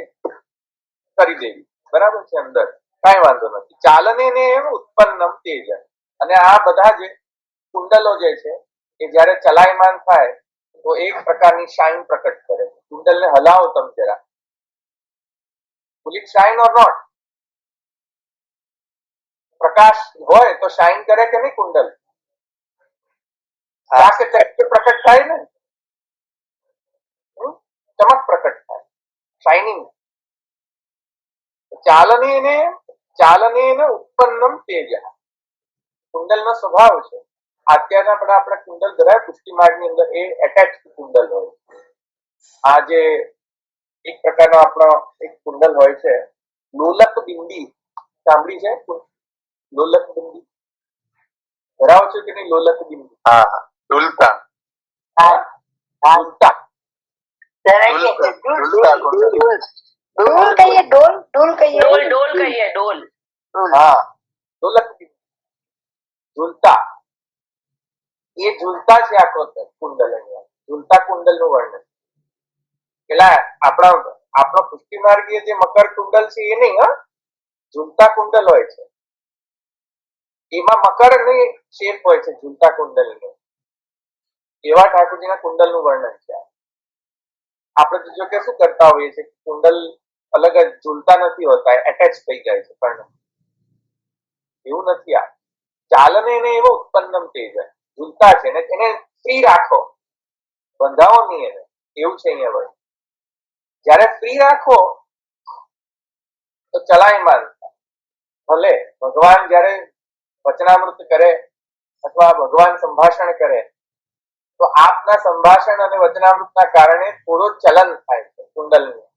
કરી દેવી, બરાબર છે, અંદર કઈ વાંધો નથી. ચાલને ને એમ ઉત્પન્નમ તેજ, અને આ બધા જે કુંડલો જે છે એ જયારે ચલાયમાન થાય તો એક પ્રકારની શાઇન પ્રકટ કરે. કુંડલને હલાવો તમે જરા, will it shine or not? પ્રકાશ હોય તો શાઇન કરે કે નહીં કુંડલ? પ્રકટ થાય ને, ચમક પ્રકટ થાય, શાઇનિંગ. ચાલને ઉત્પન્નમ તેજ, કુંડલનો સ્વભાવ છે. અત્યારના પણ આપણે કુંડલ ધરાય પુષ્ટિ માર્ગની અંદર એ એટેચ કુંડલ હોય. આ જે એક પ્રકારનો આપણો એક કુંડલ હોય છે, લોલક બિંદી, સાંભળી છે? લોલક બિંદી ધરાવો છો કે નહીં? લોલક બિંદી, હા, ડુલતા ડુલતા ડોલ કહીએ, ડોલ કહીએ, ડોલ કહીએ, ડોલ. હા, લોલક બિંદી, ઝૂલતા. એ ઝૂલતા છે આખો કુંડલ. અહીંયા ઝૂલતા કુંડલ નું વર્ણન. પેલા આપણો પુષ્ટિ માર્ગીય જે મકર કુંડલ છે એ નહીં, ઝૂલતા કુંડલ હોય છે. એમાં મકર ની શેપ હોય છે, ઝૂલતા કુંડલ ની. એવા ઠાકોરજીના કુંડલ નું વર્ણન છે. આપણે તો જો કે શું કરતા હોઈએ છીએ, કુંડલ અલગ જ ઝૂલતા નથી હોતા, એટેચ થઈ જાય છે કર્ણ. એવું નથી. આ ચાલને એને એવો ઉત્પન્નમ તેજ, ઝૂલતા છે ને એને ફ્રી રાખો, બંધાવો નહીં એને, એવું છે અહીંયા વળી. જયારે ફ્રી રાખો તો ચલાયમાન. ભલે ભગવાન જયારે વચનામૃત કરે અથવા ભગવાન સંભાષણ કરે તો આપના સંભાષણ અને વચનામૃતના કારણે થોડો ચલન થાય છે કુંડલનું,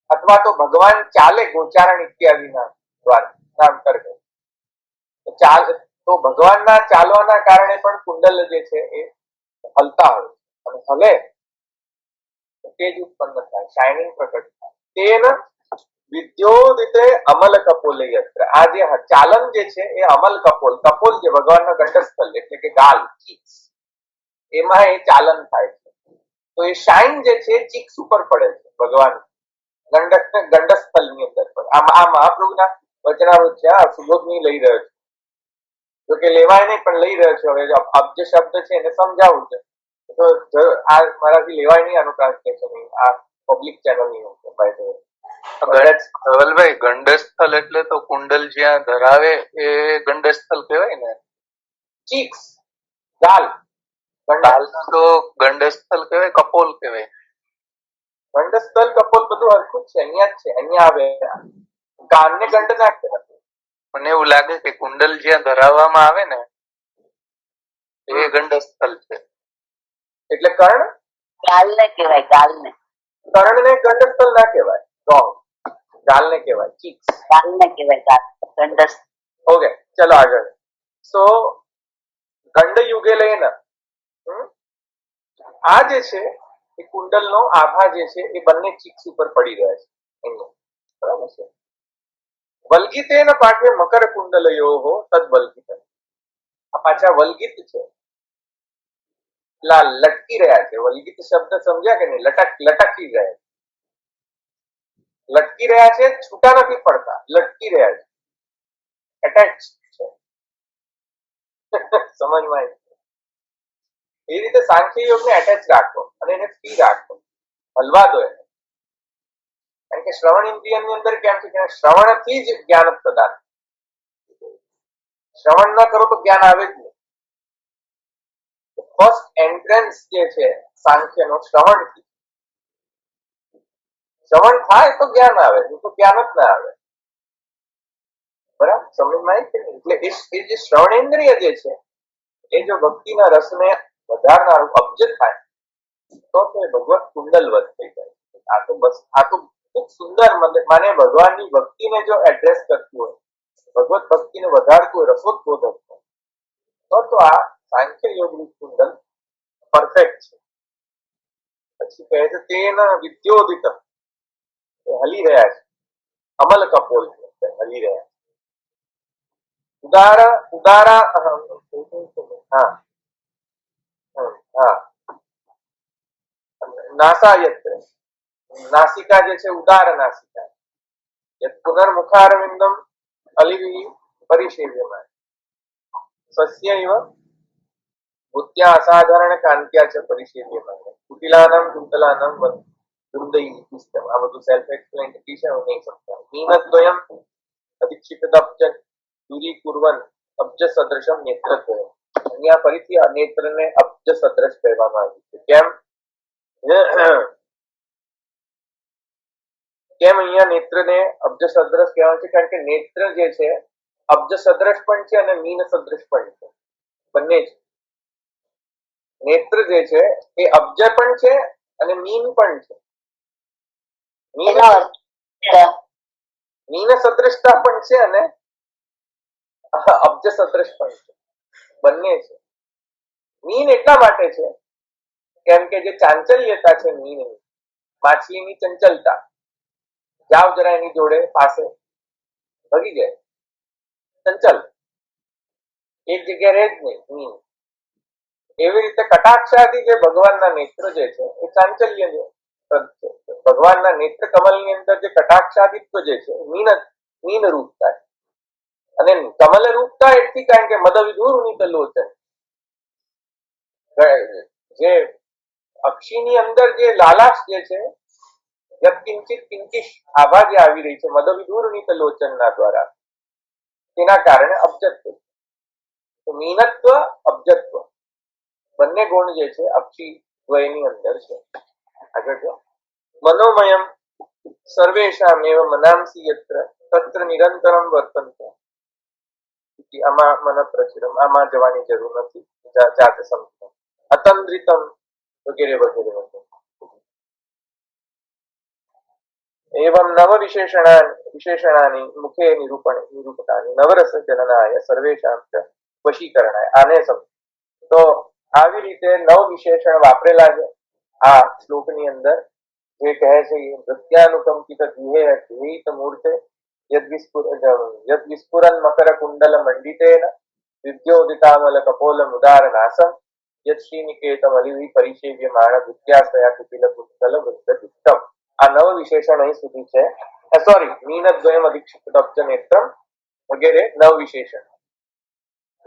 અથવા તો ભગવાન ચાલે ગોચારણ ઇત્યાદિના દ્વારા અંતર્ગત તો ભગવાનના ચાલવાના કારણે પણ કુંડલ જે છે એ હલતા હોય અને હલે તેજ ઉત્પન્ન થાય, શાઇનિંગ પ્રકટ થાય. તેન વિદ્યોદિતે અમલ કપોલે યત્ર. આ જે ચાલન જે છે એ અમલ કપોલ, કપોલ જે ભગવાનનો ગંડસ્થલ એટલે કે ગાલ, ચીક્સ, એમાં એ ચાલન થાય છે. તો એ શાઇન જે છે ચીક્સ ઉપર પડે છે ભગવાન ગંડસ્થલ ની અંદર. આ મહાપ્રભુના વચનામૃત છે. આ સુબોધ ની લઈ રહ્યો છે, જો કે લેવાય નહીં પણ લઈ રહ્યો છે. હવે અબ્જ શબ્દ છે એને સમજાવવું છે તો આ મારાથી લેવાય નહીં, આનું ટ્રાન્સલેશન. આ પબ્લિક ચેનલ ની ધવલભાઈ, ગંડસ્થલ એટલે તો કુંડલ જ્યાં ધરાવે એ ગંડસ્થલ કહેવાય ને. ચીક્સ, ગાલ, ગાલ તો ગંડસ્થલ કહેવાય, કપોલ કહેવાય. ગંડસ્થલ કપોલ બધું હરખું જ છે, અહીંયા જ છે. અહીંયા આવે કાનને ગંડ ના કહેવાય. મને એવું લાગે કે કુંડલ જ્યાં ધરાવવામાં આવે ને એ ગંડસ્થલ છે. એટલે કર્ણ, ગાલને કહેવાય, ગાલને. કર્ણને ગંડસ્થલ ના કહેવાય, રોંગ. ગાલને કહેવાય, ચીક્સ. ગાલને કહેવાય, ગંડસ. ઓકે, ચલો આગળ. સો ગંડ યુગે લઈને આ જે છે એ કુંડલનો આભા જે છે એ બંને ચીક્સ ઉપર પડી રહ્યા છે અહીંયા, બરાબર છે. વલ્ગિતેન પાઠે મકર કુંડલયો તદ વલ્ગિત. આ પાછા વલ્ગિત છે, લટકી રહ્યા છે. વલ્ગિત શબ્દ સમજ્યા કે નહીં? લટકી રહ્યા છે, લટકી રહ્યા છે, છૂટા નથી પડતા, લટકી રહ્યા છે, એટેચ છે. સમજમાં એ રીતે સાંખ્ય યોગને એટેચ રાખો અને એને ફ્રી રાખો, હલવા દો એને. કારણ કે શ્રવણ ઇન્દ્રિયની અંદર કેમ છે કે શ્રવણથી જ જ્ઞાન પ્રદાન. શ્રવણ ન કરો તો જ્ઞાન આવે જ નહીં. ફર્સ્ટ એન્ટ્રન્સ જે છે સાંખ્યનો શ્રવણથી. શ્રવણ થાય તો જ્ઞાન આવે, નહીં તો જ્ઞાન જ ના આવે. બરાબર, સમજમાં આવી કે નહીં? એટલે એ જે શ્રવણેન્દ્રિય જે છે એ જો ભક્તિના રસને વધારનારું અબ્જ થાય તો એ ભગવત કુંડલવત થઈ જાય. આ તો બસ, આ તો ખૂબ સુંદર મને ભગવાનની ભક્તિને જો એડ્રેસ કરતું હોય, ભગવત ભક્તિને વધારતું હોય, રસોદબોધક હોય, તો આ સાંખ્ય યોગનું કુંડલ પરફેક્ટ છે. પછી કહે છે તેના વિદ્યોદિત હલી રહ્યા છે, અમલ કપોલ હલી રહ્યા છે. ઉદારા હા હા નાસાયત્ર નાસિકા જે છે ઉદાર નાસિકા પુનર્મુખારવિંદમ અલિવિ પરિશેવ્યમાન સસ્યૈવ ભૂત્યા અસાધારણ કાંત્યા ચ પરિશેવ્યમાન કુટિલાનામ કુંતલાનામ વૃંદૈ આ બધું સેલ્ફ એક્સપ્લેનેટરી છે, હું નહીં સમજાવું. મીનદ્વયમ અધિક્ષિપ્તબ્જ દૂરીકુર્વન અબ્જ સદૃશમ નેત્રદ્વયમ. અહીંયા ફરીથી આ નેત્રને અબ્જ સદૃશ કહેવામાં આવ્યું છે. કેમ અહીંયા નેત્રને અબ્જ સદૃશ કહેવાય છે? કારણ કે નેત્ર જે છે અબ્જ સદૃશ પણ છે અને મીન સદૃશ પણ છે, બંને છે. નેત્ર જે છે એ અબ્જ પણ છે અને મીન પણ છે. મીન સદૃશતા પણ છે અને અબ્જ સદૃશ પણ છે, બંને છે. મીન એટલા માટે છે કેમ કે જે ચાંચલ્યતા છે મીનની, માછલીની ચંચલતા, જાવ જરા એની જોડે પાસે ભગી જાય, ચંચલ, એક જગ્યાએ રહે જ નહીં મીન. એવી રીતે કટાક્ષાથી જે ભગવાનના નેત્ર જે છે એ ચાંચલ્ય ભગવાનના નેત્ર કમલની અંદર જે કટાક્ષાદિત્વ જે છે મીન રૂપતા છે. અને કમલ રૂપતા એટલી કારણ કે મદ વિધુરની લોચન, જે અક્ષીની અંદર જે લાલાશ જે છે કિંચિત કિંચિત આભા જે આવી રહી છે મદ વિધુરની લોચનના દ્વારા, તેના કારણે અબ્જત્વ, મીનત્વ અબ્જત્વ બંને ગુણ જે છે અક્ષી દ્વયની અંદર છે. આગળ જો મનોમયમ સર્વેષામેવ મનાંસી યત્ર તત્ર નિરંતરમ વર્તન્તે. આમાં મન પ્રચિરમ, આમાં જવાની જરૂર નથી, જાતે સમજો. અતંદ્રિતમ વગેરે વગેરે વગેરે. એવં નવ વિશેષણાની મુખે નિરૂપકાની નવરસ જનનાય સર્વેષામ ચ વશીકરણાય. આને સમજો તો આવી રીતે નવ વિશેષણ વાપરેલા છે આ શ્લોકની અંદર. જે કહે છે નૃત્યાનુકંપિત ધ્યેહિત મૂર્તે યદ વિસ્ફુરન મકર કુંડલ મંડિતેન વિદ્યોદિતામલ કપોલ મુદાર નાસમ યદ શ્રીનિકેતમ અલિવિ પરિશેવ્યમાણ વિદ્યાશ્રયા કુટિલ કુંડલ વૃદ્ધદિષ્ટમ. આ નવ વિશેષણ અહીં સુધી છે. સોરી, મીનદ્વયમ અધિક્ષિપ્ત નેત્રમ વગેરે નવ વિશેષણ,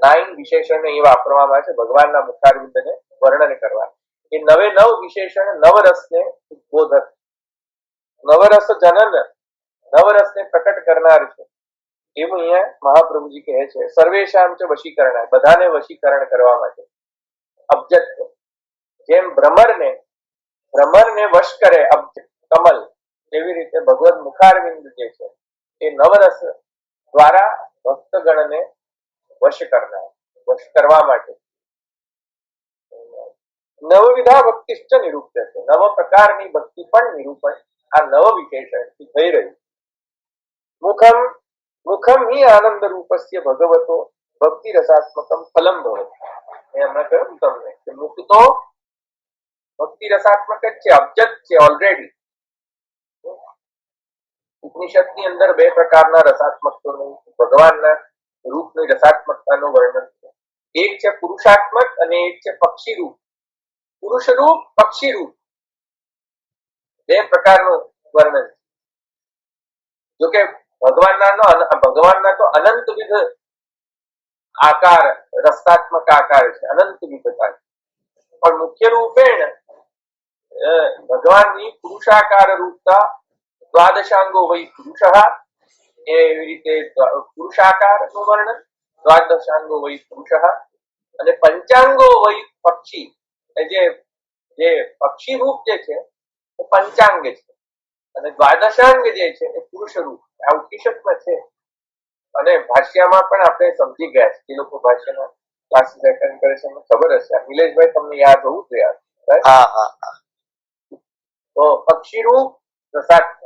9 વિશેષણ અહીં વાપરવામાં આવે છે ભગવાનના મુખારવિંદને વર્ણન કરવા. એ નવે નવ વિશેષણ નવરસને ઉદ્બોધક, નવરસ જનન, નવરસને પ્રકટ કરનાર છે એવું અહીંયા મહાપ્રભુજી કહે છે. સર્વેશામ ચ વશીકરણ, બધાને વશીકરણ કરવા માટે. અબ્જત્વ, જેમ ભ્રમરને વશ કરે અબ્જ કમલ, એવી રીતે ભગવદ મુખારવિંદ જે છે એ નવરસ દ્વારા ભક્તગણને વશ કરનાર, વશ કરવા માટે. નવવિધા ભક્તિશ્ચ નિરૂપ્ય છે, નવ પ્રકારની ભક્તિ પણ નિરૂપણ આ નવ વિશેષણથી થઈ રહ્યું. મુખમ હિ આનંદ રૂપસ્ય ભગવતો ભક્તિ રસાત્મકમ ફલમ ભવતિ. મેં હમણાં કહ્યું તમને કે મુખ તો ભક્તિ રસાત્મક જ છે, અબ્જત છે ઓલરેડી. ઉપનિષદની અંદર 2 પ્રકારના રસાત્મકતાનું, ભગવાનના રૂપની રસાત્મકતાનું વર્ણન છે. એક છે પુરુષાત્મક અને એક છે પક્ષી રૂપ. પુરુષ રૂપ, પક્ષી રૂપ, 2 પ્રકારનું વર્ણન. જોકે ભગવાનના તો અનંતવિધ આકાર, રસાત્મક આકાર છે, અનંતવિધતા છે. પણ મુખ્ય રૂપેણ ભગવાનની પુરુષાકાર રૂપતા દ્વાદશાંગો વૈ પુરુષ, એવી રીતે પુરુષાકારનું વર્ણન, દ્વાદશાંગો વૈ પુરુષ, અને પંચાંગો વૈ પક્ષી. જે પક્ષી રૂપ જે છે એ પંચાંગ છે અને દ્વાદશાંગ જે છે એ પુરુષ રૂપ. આ ઉપનિષદમાં છે અને ભાષ્યમાં પણ આપણે સમજી ગયા છે. જે લોકો ભાષ્યના ક્લાસીસ એટેન્ડ કરે છે એમને ખબર હશે. નિલેશભાઈ તમને યાદ હોવું જોઈએ. તો પક્ષી રૂપ રસાત્મક,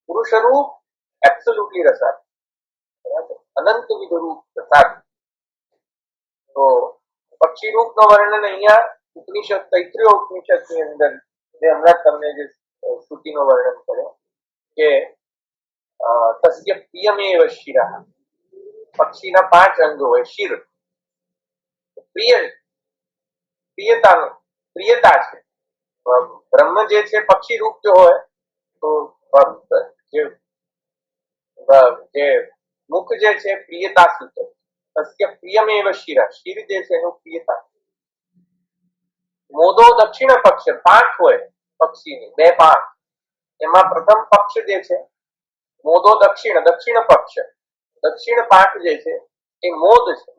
પુરુષ રૂપ એબ્સોલ્યુટલી રસાત્મક, અનંતવિધ રૂપ રસાત્મક. તો પક્ષી રૂપનો વર્ણન અહીંયા ઉપનિષદ તૈત્રીય ઉપનિષદની અંદર જે હમણાં તમને જે શ્રુતિનો વર્ણન કર્યો કે તસ્ય પ્રિયમેવ શિરઃ, પક્ષીના 5 અંગો હોય. શિર પ્રિયતા છે. બ્રહ્મ જે છે પક્ષી રૂપ જો હોય તો જે મુખ જે છે પ્રિયતા સૂચક. તસ્ય પ્રિયમેવ શિર, શિર જે છે એનું પ્રિયતા. મોદો દક્ષિણ પક્ષ, પાંખ હોય પક્ષીની 2 પાંખ. એમાં પ્રથમ પક્ષ જે છે મોદો દક્ષિણ પક્ષ, દક્ષિણ પાંખ જે છે એ મોદ છે.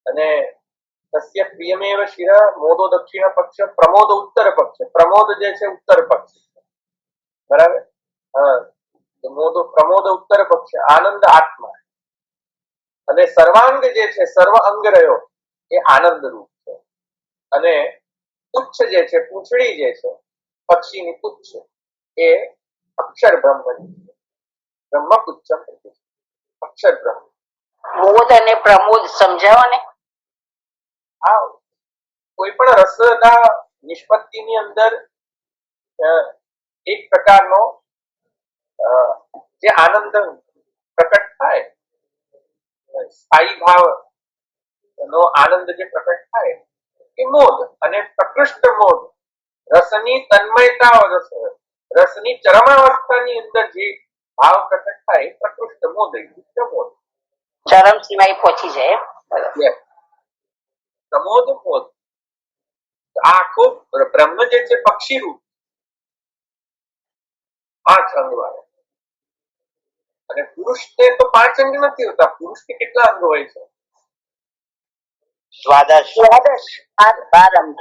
અને તસ્ય પ્રિયમેવ શિર મોદો દક્ષિણ પક્ષ પ્રમોદ ઉત્તર પક્ષ, પ્રમોદ જે છે ઉત્તર પક્ષ. બરાબર? મોદો પ્રમોદ ઉત્તર પક્ષ, આનંદ આત્મા. અને સર્વાંગ જે છે સર્વ અંગ રહ્યો એ આનંદ રૂપ છે. અને પુચ્છ જે છે પૂંછડી જે છે પક્ષીની પુચ્છ એ અક્ષર બ્રહ્મ છે. બ્રહ્મ પુચ્છમ અક્ષર બ્રહ્મ. મોદ અને પ્રમોદ સમજાવો ને. આ કોઈ પણ રસના નિષ્પત્તિની અંદર એક પ્રકારનો જે આનંદ પ્રકટ થાય, સ્થાયી ભાવ નો આનંદ જે પ્રકટ થાય એ મોદ. અને પ્રકૃષ્ટ મોદ, રસની તન્મયતા, રસની ચરમાવસ્થાની અંદર જે ભાવ પ્રકટ થાય પ્રકૃષ્ટ મોદ. પ્રમોદ ચરમ સીમાએ પહોંચી જાય. પ્રમોદ મોદ. આખું બ્રહ્મ જે છે પક્ષી રૂપ 5 અંગ વાળો. અને પુરુષને તો 5 અંગ નથી હોતા. પુરુષને કેટલા અંગ હોય છે? દ્વાદશ 12 અંગ.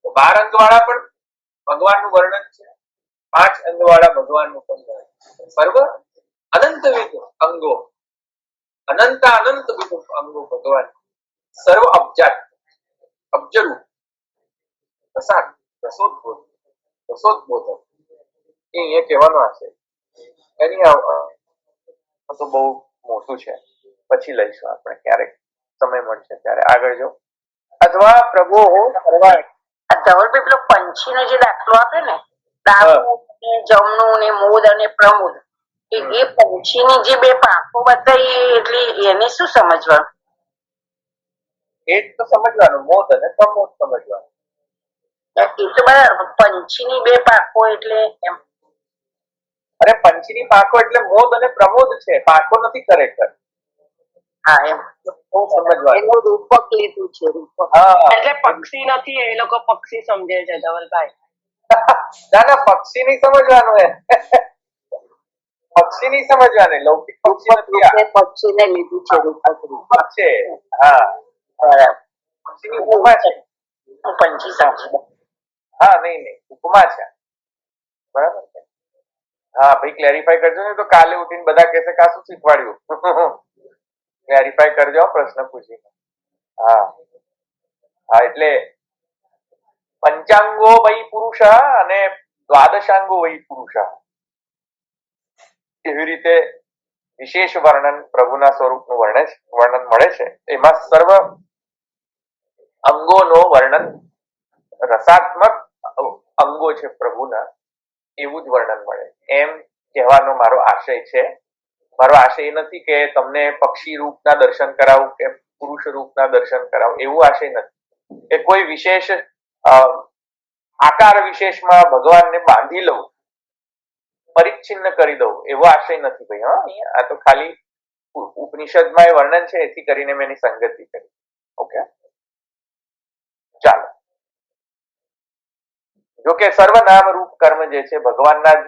12 અંગ વાળા પણ ભગવાનનું વર્ણન છે. 5 અંગ વાળા ભગવાનનું પણ વર્ણન. સર્વ અનંતવિધ અંગો, અનંત વિધ અંગો ભગવાન. સર્વ અબ્જરૂપ રસોદબોધક એ અહીંયા કહેવાનો હશે. એની તો બહુ મોટું છે, પછી લઈશું આપણે ક્યારેક સમય મળશે ત્યારે. આગળ જો અથવા પ્રભુ ધવલભાઈ પેલો પંછી જે દાખલો આપે ને, ડાબું ને જમણું ને મોદ અને પ્રમોદ, એ પંછીની જે 2 પાંખો બતાવી એટલે એને શું સમજવાનું? એ જ તો સમજવાનું, મોદ અને પ્રમોદ સમજવાનું. એ તો બરાબર, પંછીની 2 પાંખો એટલે એમ. અરે પંચની પાંખો એટલે મોદ અને પ્રમોદ છે, પાંખો નથી ખરેખર. હા એમ સમજવાનું. એનું રૂપક લીધું છે. એટલે પક્ષી નથી, એ લોકો પક્ષી સમજે છે ધવલભાઈ. ના પક્ષી નહીં સમજવાનું. પક્ષી નહીં સમજવાનું, લૌકિક પક્ષી નથી. પક્ષીને લીધું છે રૂપક છે. હા બરાબર. પક્ષીની ઉપમા છે. હું પંછી સમજુ. હા નહીં ઉપમા છે. બરાબર છે. હા ભાઈ ક્લેરિફાઈ કરજો ને, તો કાલે ઉઠીને બધા કહેશે કે આ શું શીખવાડ્યું. ક્લેરિફાઈ કરજો પ્રશ્ન પૂછીને. હા એટલે પંચાંગો વૈ પુરુષ અને દ્વાદશાંગો વૈ પુરુષ, એવી રીતે વિશેષ વર્ણન પ્રભુના સ્વરૂપનું વર્ણન મળે છે. એમાં સર્વ અંગોનો વર્ણન, રસાત્મક અંગો છે પ્રભુના, એવું જ વર્ણન મળે. એમ કહેવાનો મારો આશય છે. મારો આશય એ નથી કે તમને પક્ષી રૂપના દર્શન કરાવું કે પુરુષ રૂપના દર્શન કરાવું, એવું આશય નથી. એ કોઈ વિશેષ આકાર વિશેષમાં ભગવાનને બાંધી લઉં, પરિચ્છિન્ન કરી દઉં, એવો આશય નથી ભાઈ. આ તો ખાલી ઉપનિષદમાં એ વર્ણન છે, એથી કરીને મેં એની સંગતિ કરી. ઓકે, ચાલો. જોકે સર્વનામ રૂપ કર્મ જે છે ભગવાનના જ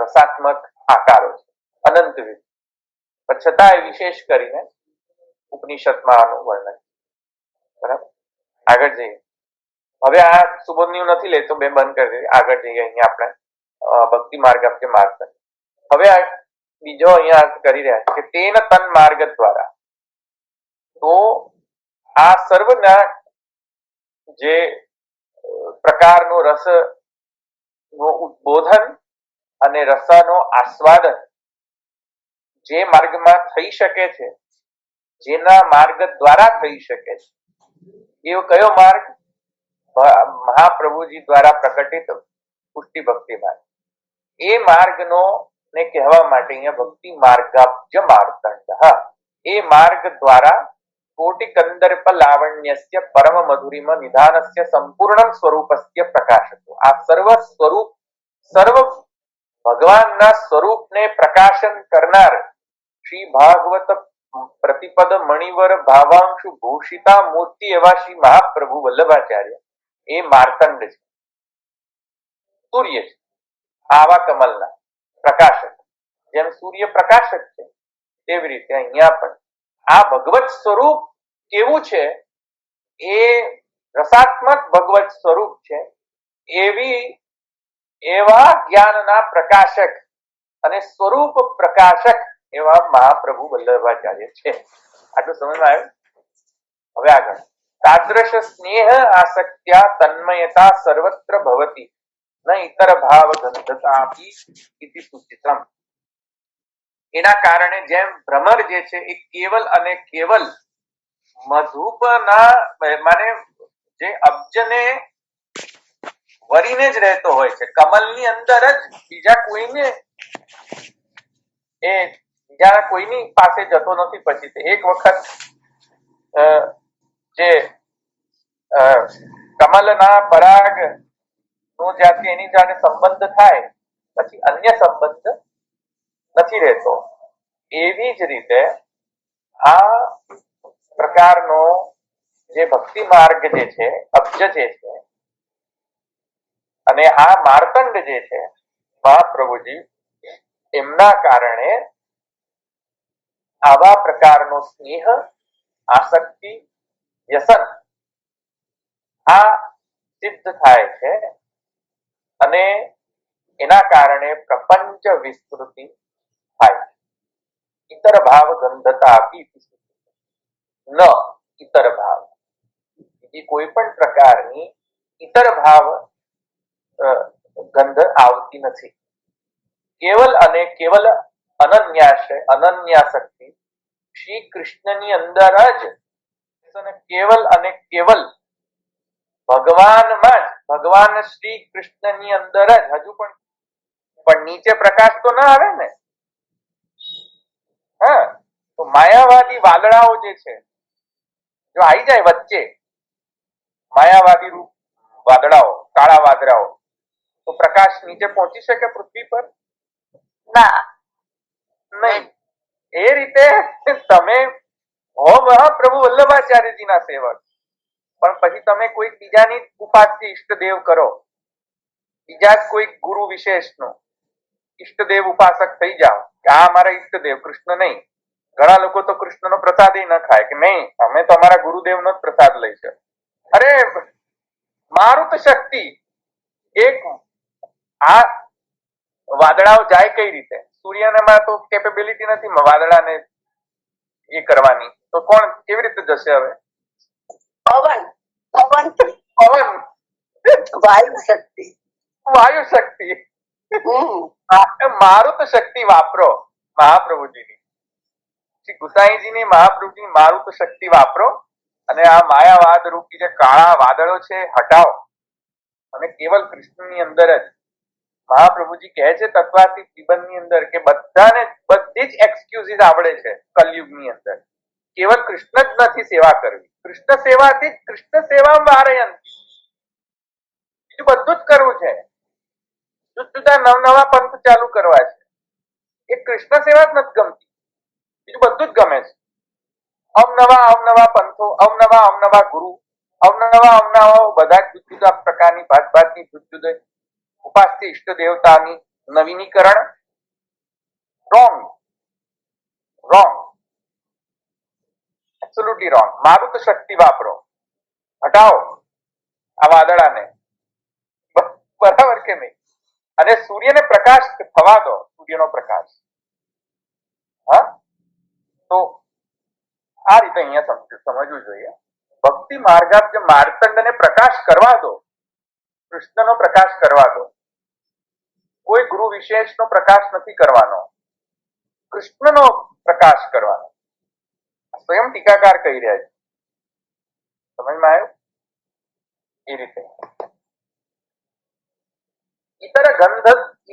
રસાત્મક આકારો છે, અનંતવિધ. પણ છતાં એ વિશેષ કરીને ઉપનિષદમાં આનું વર્ણન. બરાબર, આગળ જઈએ. હવે આ સુબોધનું નથી લેતો, બે બંધ કરી દઈએ. આગળ જઈએ. અહીંયા આપણે ભક્તિ માર્ગ આપકે માર્ગ. હવે આ બીજો અહીંયા અર્થ કરી રહ્યા છે કે તેન તન માર્ગ દ્વારા. તો આ સર્વના જે પ્રકારનો રસ નો ઉદ્બોધન અને રસનો આસ્વાદન જે માર્ગમાં થઈ શકે છે, જેના માર્ગ દ્વારા થઈ શકે છે, એવો કયો માર્ગ? મહાપ્રભુજી દ્વારા પ્રકટિત પુષ્ટિ ભક્તિ માર્ગ. એ માર્ગનો ને કહેવા માટે અહીંયા ભક્તિ માર્ગાબ્જ માર્તંડ, એ માર્ગ દ્વારા કોટિ કંદર્પ લાવણ્યસ્ય પરમ મધુરિમ નિધાનસ્ય સંપૂર્ણ સ્વરૂપસ્ય પ્રકાશતો. આ સર્વ સ્વરૂપ, સર્વ ભગવાનના સ્વરૂપને પ્રકાશન કરનાર શ્રી ભાગવત પ્રતિપદ મણિવર ભાવાંશુ ભૂષિતા મૂર્તિ એવા શ્રી મહાપ્રભુ વલ્લભાચાર્ય એ માર્તંડ છે, સૂર્ય છે, આવા કમલના પ્રકાશક. જેમ સૂર્ય પ્રકાશક છે તેવી રીતે અહીંયા પણ આ ભગવત સ્વરૂપ કેવું છે? એ રસાત્મક ભગવત સ્વરૂપ છે. એવા જ્ઞાનના પ્રકાશક અને સ્વરૂપ પ્રકાશક એવા મહાપ્રભુ વલ્લભાચાર્ય છે. આટલું સમજમાં આવ્યું? હવે આગળ, તાદ્રશ સ્નેહ આસક્ત્યા તન્મયતા સર્વત્ર ભવતી ન ઇતર ભાવ ગંધતાપી ઇતિ સૂચિતમ. એના કારણે જેમ ભ્રમર જે છે એ કેવલ અને કેવલ મધુપના માને જે અબ્જને વરીને જ રહેતો હોય છે, કમલની અંદર જ, બીજા કોઈની પાસે જતો નથી. પછી તે એક વખત જે કમલના પરાગ નો જ્યાંથી એની સાથે સંબંધ થાય પછી અન્ય સંબંધ નથી રહેતો. એવી જ રીતે આ પ્રકારનો જે ભક્તિ માર્ગ જે છે, અબ્જ જે છે, અને આ માર્તંડ જે છે મહાપ્રભુજી, એમના કારણે આવા પ્રકારનો સ્નેહ, આસક્તિ, વ્યસન આ સિદ્ધ થાય છે અને એના કારણે પ્રપંચ વિસ્તૃતિ થાય. ઇતર ભાવ ગંધતા આપી ન ઇતર ભાવ, બીજી કોઈ પણ પ્રકારની ઇતર ભાવ ગંધ આવતી નથી. કેવલ અને કેવલ અનન્યાશક્તિ શ્રી કૃષ્ણની અંદર જ, કેવલ અને કેવલ ભગવાનમાં જ, ભગવાન શ્રી કૃષ્ણની અંદર જ. હજુ પણ નીચે પ્રકાશ તો ના આવે ને. તો માયાવાદી વાદળાઓ જે છે, જો આવી જાય વચ્ચે માયાવાદી રૂપ વાદળાઓ, કાળા વાદળાઓ, તો પ્રકાશ નીચે પહોંચી શકે પૃથ્વી પર? ના, નહીં. એ રીતે તમે હો મહાપ્રભુ વલ્લભાચાર્યજીના સેવક, પણ પછી તમે કોઈ બીજાની ઉપાસ્ય ઈષ્ટદેવ કરો, બીજા કોઈ ગુરુ વિશેષનો ઈષ્ટદેવ ઉપાસક થઈ જાઓ કે આ અમારા ઈષ્ટદેવ, કૃષ્ણ નહીં. ઘણા લોકો તો કૃષ્ણનો પ્રસાદ ન ખાય કે નહીં, અમે તો અમારા ગુરુદેવનો જ પ્રસાદ લઈ છે. અરે મારુત શક્તિ, એક આ વાદળાઓ જાય કઈ રીતે? સૂર્યનામાં તો કેપેબિલિટી નથી વાદળાને એ કરવાની, તો કોણ કેવી રીતે જશે? હવે પવન પવન પવન, વાયુ શક્તિ, વાયુ શક્તિ, મારુત શક્તિ વાપરો મહાપ્રભુજીની. શ્રી ગુસાઈજીની મહાપ્રભુજી મારુત શક્તિ વાપરો અને આ માયાવાદ રૂપી જે કાળા વાદળો છે હટાવો અને કેવલ કૃષ્ણની અંદર જ. મહાપ્રભુજી કહે છે તત્વાતીત નિબંધની અંદર કે બધાને બધી જ એક્સક્યુઝીસ આવડે છે કલયુગની અંદર, કેવલ કૃષ્ણ જ નથી સેવા કરવી. કૃષ્ણ સેવાથી કૃષ્ણ સેવા વારયન, બીજું બધું જ કરવું છે. જુદા નવા પંથ ચાલુ કરવા છે. એ કૃષ્ણ સેવા જ નથી ગમતી, બીજું બધું જ ગમે છે. અવનવા પંથો, અવનવા ગુરુ, અવનવા બધા જુદા પ્રકારની ભાતની જુદા ઉપાસ્ય ઈષ્ટ દેવતાની નવીનીકરણ. Wrong, absolutely wrong. મારુત શક્તિ વાપરો, હટાવો આ વાદળાને, બરાબર કે નહીં? અને સૂર્યને પ્રકાશ થવા દો, સૂર્યનો પ્રકાશ. તો આ રીતે અહીંયા સમજવું જોઈએ. ભક્તિ માર્ગાબ્જ માર્તંડને પ્રકાશ કરવા દો, કૃષ્ણનો પ્રકાશ કરવા દો. કોઈ ગુરુ વિશેષનો પ્રકાશ નથી કરવાનો. કૃષ્ણનો પ્રકાશ કરવાનો સ્વયં ટીકાકાર કહી રહ્યા છે. સમજમાં આવ્યું? એ રીતે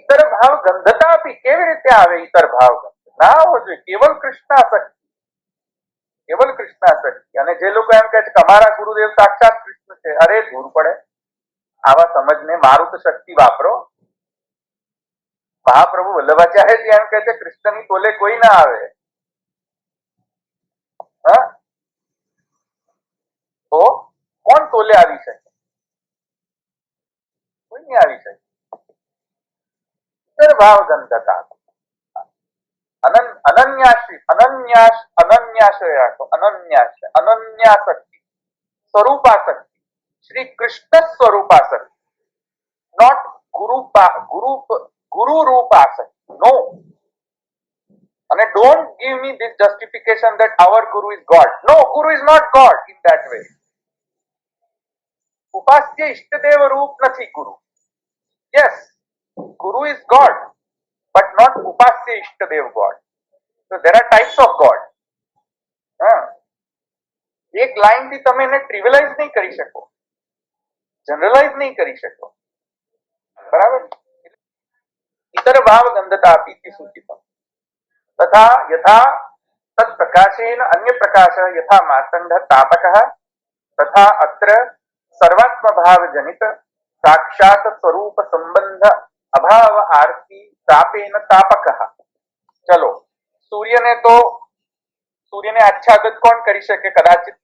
ઇતર ભાવ ગંધતા આપી કેવી રીતે આવે? ઇતર ભાવ ના આવવો જોઈએ. કેવલ કૃષ્ણાસક્તિ. અને જે લોકો એમ કહે છે કે અમારા ગુરુદેવ સાક્ષાત કૃષ્ણ છે, અરે દૂર પડે આવા સમજને. મારુત શક્તિ વાપરો. મહાપ્રભુ વલ્લભાચાર્યજી એમ કહે છે કૃષ્ણની તોલે કોઈ ના આવે. તો કોણ તોલે આવી શકે? કોઈ નહીં આવી શકે. ભાવ ગંધતા અનન્યાશક્તિ સ્વરૂપાસક્તિ શ્રી કૃષ્ણ સ્વરૂપાસક્તિ, નોટ ગુરુ રૂપાસક્તિ. નો. અને don't give me this justification that our guru is God. No, guru is not God in that way. ઉપાસ્ય ઇષ્ટદેવ રૂપ નથી ગુરુ. Yes, guru is God, but not upasya ishtadev God. So there are types of God. એક line થી તમે એને ટ્રિવિલાઇઝ નહીં કરી શકો, જનરલાઇઝ નહીં કરી શકો. બરાબર? ઇતર ભાવ ગંધતા આપી સૂચિત તથા યથા તત્ પ્રકાશેન અન્ય પ્રકાશ યથા માર્તંડ તાપકઃ તથા અત્ર સર્વાત્મ ભાવ જનિત સાક્ષાત સ્વરૂપ સંબંધ અભાવ આરતી તાપેન તાપકઃ. ચલો, સૂર્યને આચ્છાદિત કોણ કરી શકે? કદાચિત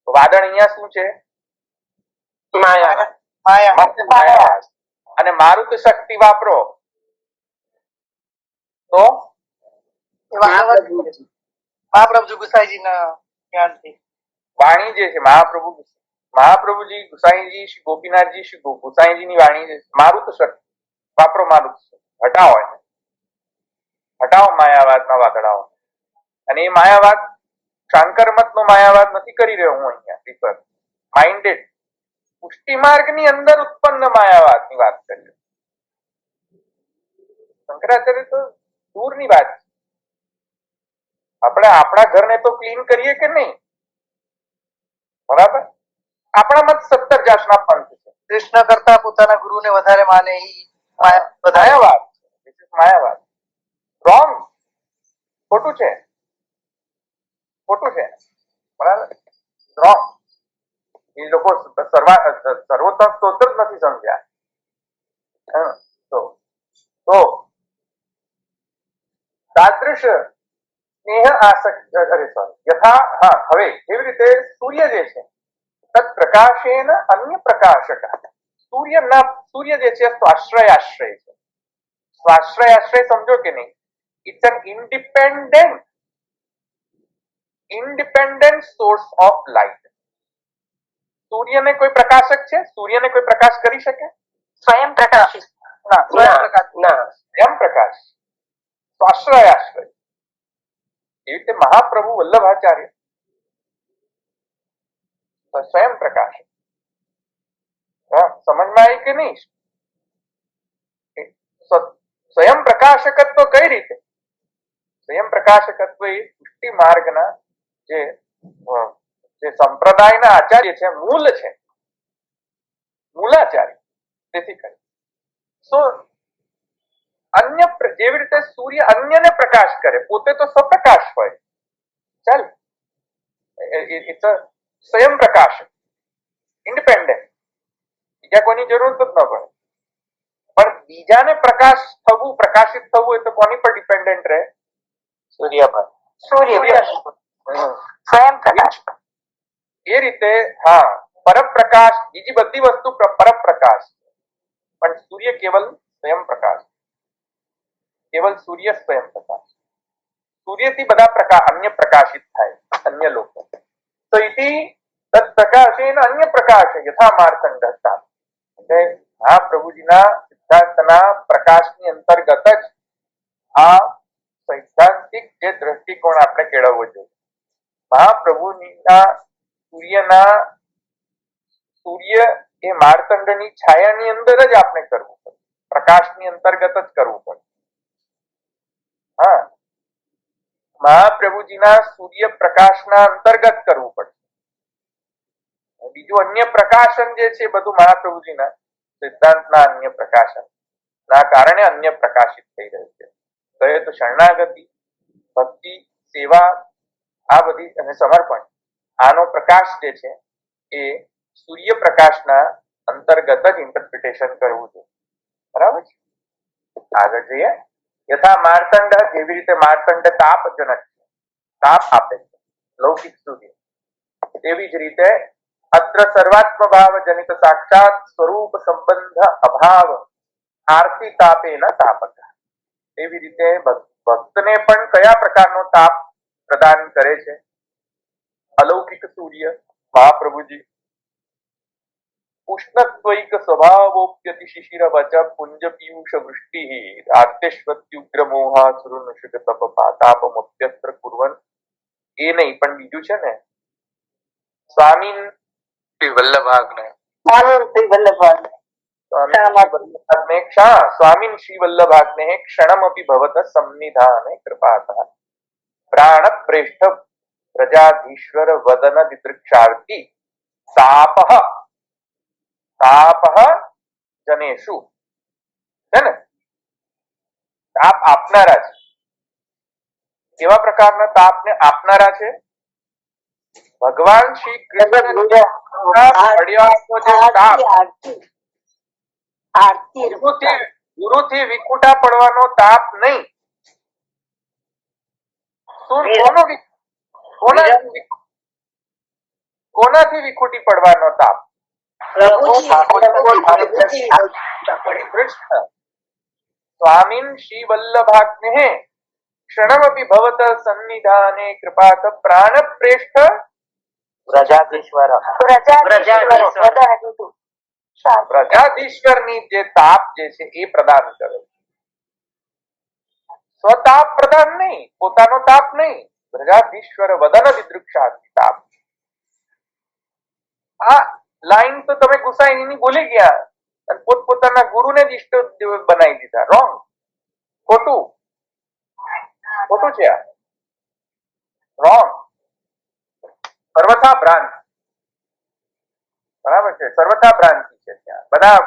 વાદળ અહીંયા શું છે? માયા. અને મારુત શક્તિ વાપરો તો મહાપ્રભુ ગુસાઈજીના જ્ઞાનથી વાણી જે છે મહાપ્રભુજી ગુસાઈજી શ્રી ગોપીનાથજી શ્રી ગુસાઈજીની વાણી જે મારુત શક્તિ વાપરો. મારુત હટાવો એને, હટાવો માયાવાદના વાદળાઓ. અને એ માયાવાદ શાંકર મતનો માયાવાદ નથી કરી રહ્યો હું અહીંયા. ડીપર માઇન્ડેડ પુષ્ટિ માર્ગની અંદર ઉત્પન્ન માયાવાદની વાત કરી. શંકરાચાર્ય તો દૂરની વાત છે. આપણે આપણા ઘરને તો ક્લીન કરીએ કે નહીં? બરાબર? આપણા મત 17 જાતના પંથ છે. કૃષ્ણ કરતા પોતાના ગુરુને વધારે માને એ માયાવાદ. માયાવાદ રોંગ. ખોટું છે. બરાબર? રોંગ. એ લોકો સર્વોત્તમ સ્તોત્ર જ નથી સમજ્યા. તો તાદૃશ સ્નેહ આસક્તિ યથા હવે એવી રીતે સૂર્ય જે છે તત્ પ્રકાશેન અન્ય પ્રકાશક. સૂર્ય જે છે સ્વાશ્રય છે. સ્વાશ્રય સમજો કે નહીં? It's an independent source of light. સૂર્યને કોઈ પ્રકાશક છે? સૂર્યને કોઈ પ્રકાશ કરી શકે? સ્વયં પ્રકાશિત સ્વયં પ્રકાશ. સ્વાશ્રયાશ્રય. એ રીતે મહાપ્રભુ વલ્લભાચાર્ય સ્વયં પ્રકાશ. સમજમાં આવી કે નહીં? સ્વયં પ્રકાશકત્વ કઈ રીતે? સ્વયં પ્રકાશકત્વ એ પુષ્ટિ માર્ગના જે સંપ્રદાયના આચાર્ય છે, મૂળ છે, મૂલાચાર્ય. તેથી કરી અન્ય જેવી રીતે સૂર્ય અન્યને પ્રકાશ કરે, પોતે તો સ્વપ્રકાશ હોય. ચાલ, સ્વયં પ્રકાશ, ઇન્ડિપેન્ડન્ટ. બીજા કોઈની જરૂર જ ન પડે. પણ બીજાને પ્રકાશિત થવું હોય તો કોની પર ડિપેન્ડન્ટ રહે? સૂર્ય પર. સ્વયં પ્રકાશ. એ રીતે પરપ્રકાશ, બીજી બધી વસ્તુ પરપ્રકાશ, પણ સૂર્ય કેવલ સ્વયં પ્રકાશ. કેવલ સૂર્ય સ્વયં પ્રકાશ. સૂર્યથી બધા અન્ય પ્રકાશિત થાય, અન્ય લોકો. તો ઇતિ તત્ પ્રકાશેન અન્ય પ્રકાશ યથા માર્તંડ. એટલે મહાપ્રભુજીના સિદ્ધાંતના પ્રકાશની અંતર્ગત જ આ સૈદ્ધાંતિક જે દ્રષ્ટિકોણ આપણે કેળવવો જોઈએ. મહાપ્રભુના સૂર્ય એ માર્તંડની છાયાની અંદર જ આપણે કરવું પડે. પ્રકાશની અંતર્ગત જ કરવું પડે. હા, મહાપ્રભુજીના સૂર્યપ્રકાશના અંતર્ગત કરવું પડે. બીજું અન્ય પ્રકાશન જે છે બધું મહાપ્રભુજીના સિદ્ધાંતના અન્ય પ્રકાશન ના કારણે અન્ય પ્રકાશિત થઈ રહ્યું છે. કહે તો શરણાગતિ, ભક્તિ, સેવા આ બધી અને સમર્પણ, આનો પ્રકાશ જે છે એ સૂર્યપ્રકાશના અંતર્ગત જ ઇન્ટરપ્રિટેશન કરવું જોઈએ. બરાબર છે? આગળ જઈએ. યથા માર્તંડ, જેવી રીતે માર્તંડ તાપજનક છે, તાપ આપે છે લૌકિક સૂર્ય, તેવી જ રીતે અત્ર સર્વાત્મ ભાવ જનિત સાક્ષાત સ્વરૂપ સંબંધ અભાવ આરતી તાપેના તાપક. એવી રીતે ભક્તને પણ કયા પ્રકારનો તાપ પ્રદાન કરે છે? અલૌકિક સૂર્ય મહાપ્રભુજી. ઉષ્ણત્વૈક સ્વભાવોપ્યતિ શિશિર વચ પુંજ પીયુષ વૃષ્ટિ આત્યશ્વત્યુગ્ર મોહા સુરુનુષિક તપ પાતાપમુપ્યત્ર કુર્વન. એ નહીં પણ બીજું છે ને, સ્વામીન શ્રી વલ્લભાગ્ને સ્વામીન શ્રી વલ્લભાગ્ને ક્ષણમપી ભવત સંનિધાને કૃપાતઃ પ્રાણ પ્રેષ્ઠ પ્રજાધીશ્વર વદન દિદૃક્ષાર્થી તાપઃ જનેષુ. છે ને, તાપ આપનારા છે. કેવા પ્રકારના તાપને આપનારા છે? ભગવાન શ્રી કૃષ્ણ ગુરુથી વિખૂટા પડવાનો તાપ નહીં. કોનાથી વિખૂટી પડવાનો તાપ? સ્વામીન શ્રી વલ્લભાગ્ને ક્ષણમપી ભવત સન્નિધાને કૃપાત પ્રાણ પ્રેષ્ઠ પ્રજાધીશ્વરની જે તાપ જે છે એ પ્રદાન કરે. સ્વતાપ પ્રદાન નહીં, પોતાનો તાપ નહીં. પ્રજાધીશ્વર વદન દિદૃક્ષાર્થી તાપ. આ લાઈન તો તમે ગુસાઈની ભૂલી ગયા અને પોતપોતાના ગુરુને જ ઇષ્ટ બનાવી દીધા. રોંગ, ખોટું છે આ. રોંગ, સર્વથા ભ્રાંતિ. બરાબર છે? સર્વથા ભ્રાંતિ છે. ત્યાં બધા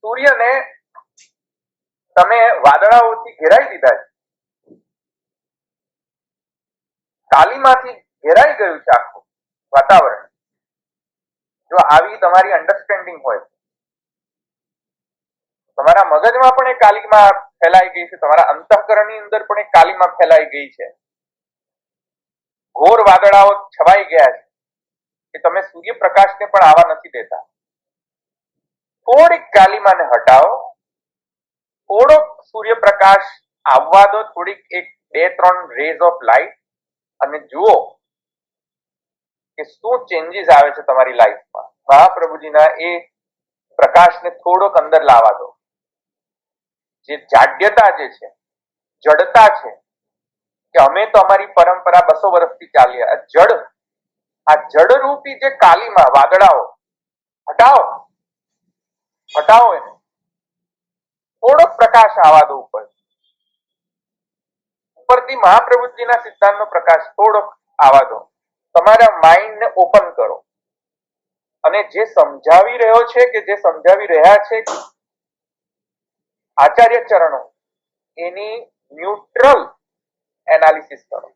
સૂર્યને તમે વાદળાઓથી ઘેરાઈ દીધા છે, કાલીમાંથી ઘેરાઈ ગયું છે આખું વાતાવરણ. જો આવી તમારી અન્ડરસ્ટેન્ડિંગ હોય, તમારા મગજમાં પણ એ કાલીમાં ફેલાઈ ગઈ છે, તમારા અંતઃકરણની અંદર પણ એ કાલીમાં ફેલાઈ ગઈ છે, ઘોર વાદળાઓ છવાઈ ગયા છે કે તમે સૂર્યપ્રકાશને પણ આવા નથી દેતા. થોડીક કાલીમાને હટાવો, થોડોક સૂર્યપ્રકાશ આવવા દો, થોડીક 1-2-3 રેઝ ઓફ લાઇટ, અને જુઓ કે શું ચેન્જીસ આવે છે તમારી લાઈફમાં. મહાપ્રભુજીના એ પ્રકાશને થોડોક અંદર લાવવા દો. જે જાડ્યતા જે છે, જડતા છે, કે અમે તો અમારી પરંપરા 200 વર્ષથી ચાલી, આ જડરૂપી જે કાલીમાં વાદળાઓ હટાવો એને. થોડોક પ્રકાશ આવવા દો ઉપરથી મહાપ્રભુજીના સિદ્ધાંતનો પ્રકાશ થોડોક આવવા દો. તમારા માઇન્ડને ઓપન કરો અને જે સમજાવી રહ્યો છે કે જે સમજાવી રહ્યા છે આચાર્ય ચરણો, એની ન્યુટ્રલ એનાલિસિસ કરો.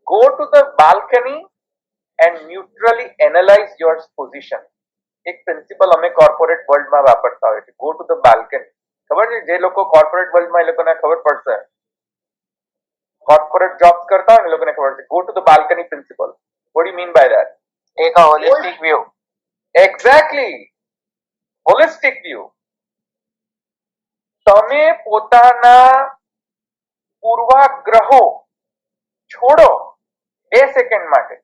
Go to the balcony and neutrally analyse your position. એક પ્રિન્સિપલ અમે કોર્પોરેટ વર્લ્ડમાં વાપરતા હોય છે, ગો ટુ ધ બાલ્કની. ખબર છે? જે લોકો કોર્પોરેટ વર્લ્ડમાં, એ લોકોને ખબર પડશે, કોર્પોરેટ જોબ કરતા હોય ને, એ લોકોને ખબર છે. Go to the balcony principal. What do you mean by that? Take a holistic view. Exactly. Holistic view. તમે પોતાના પૂર્વાગ્રહો છોડો 2 સેકન્ડ માટે.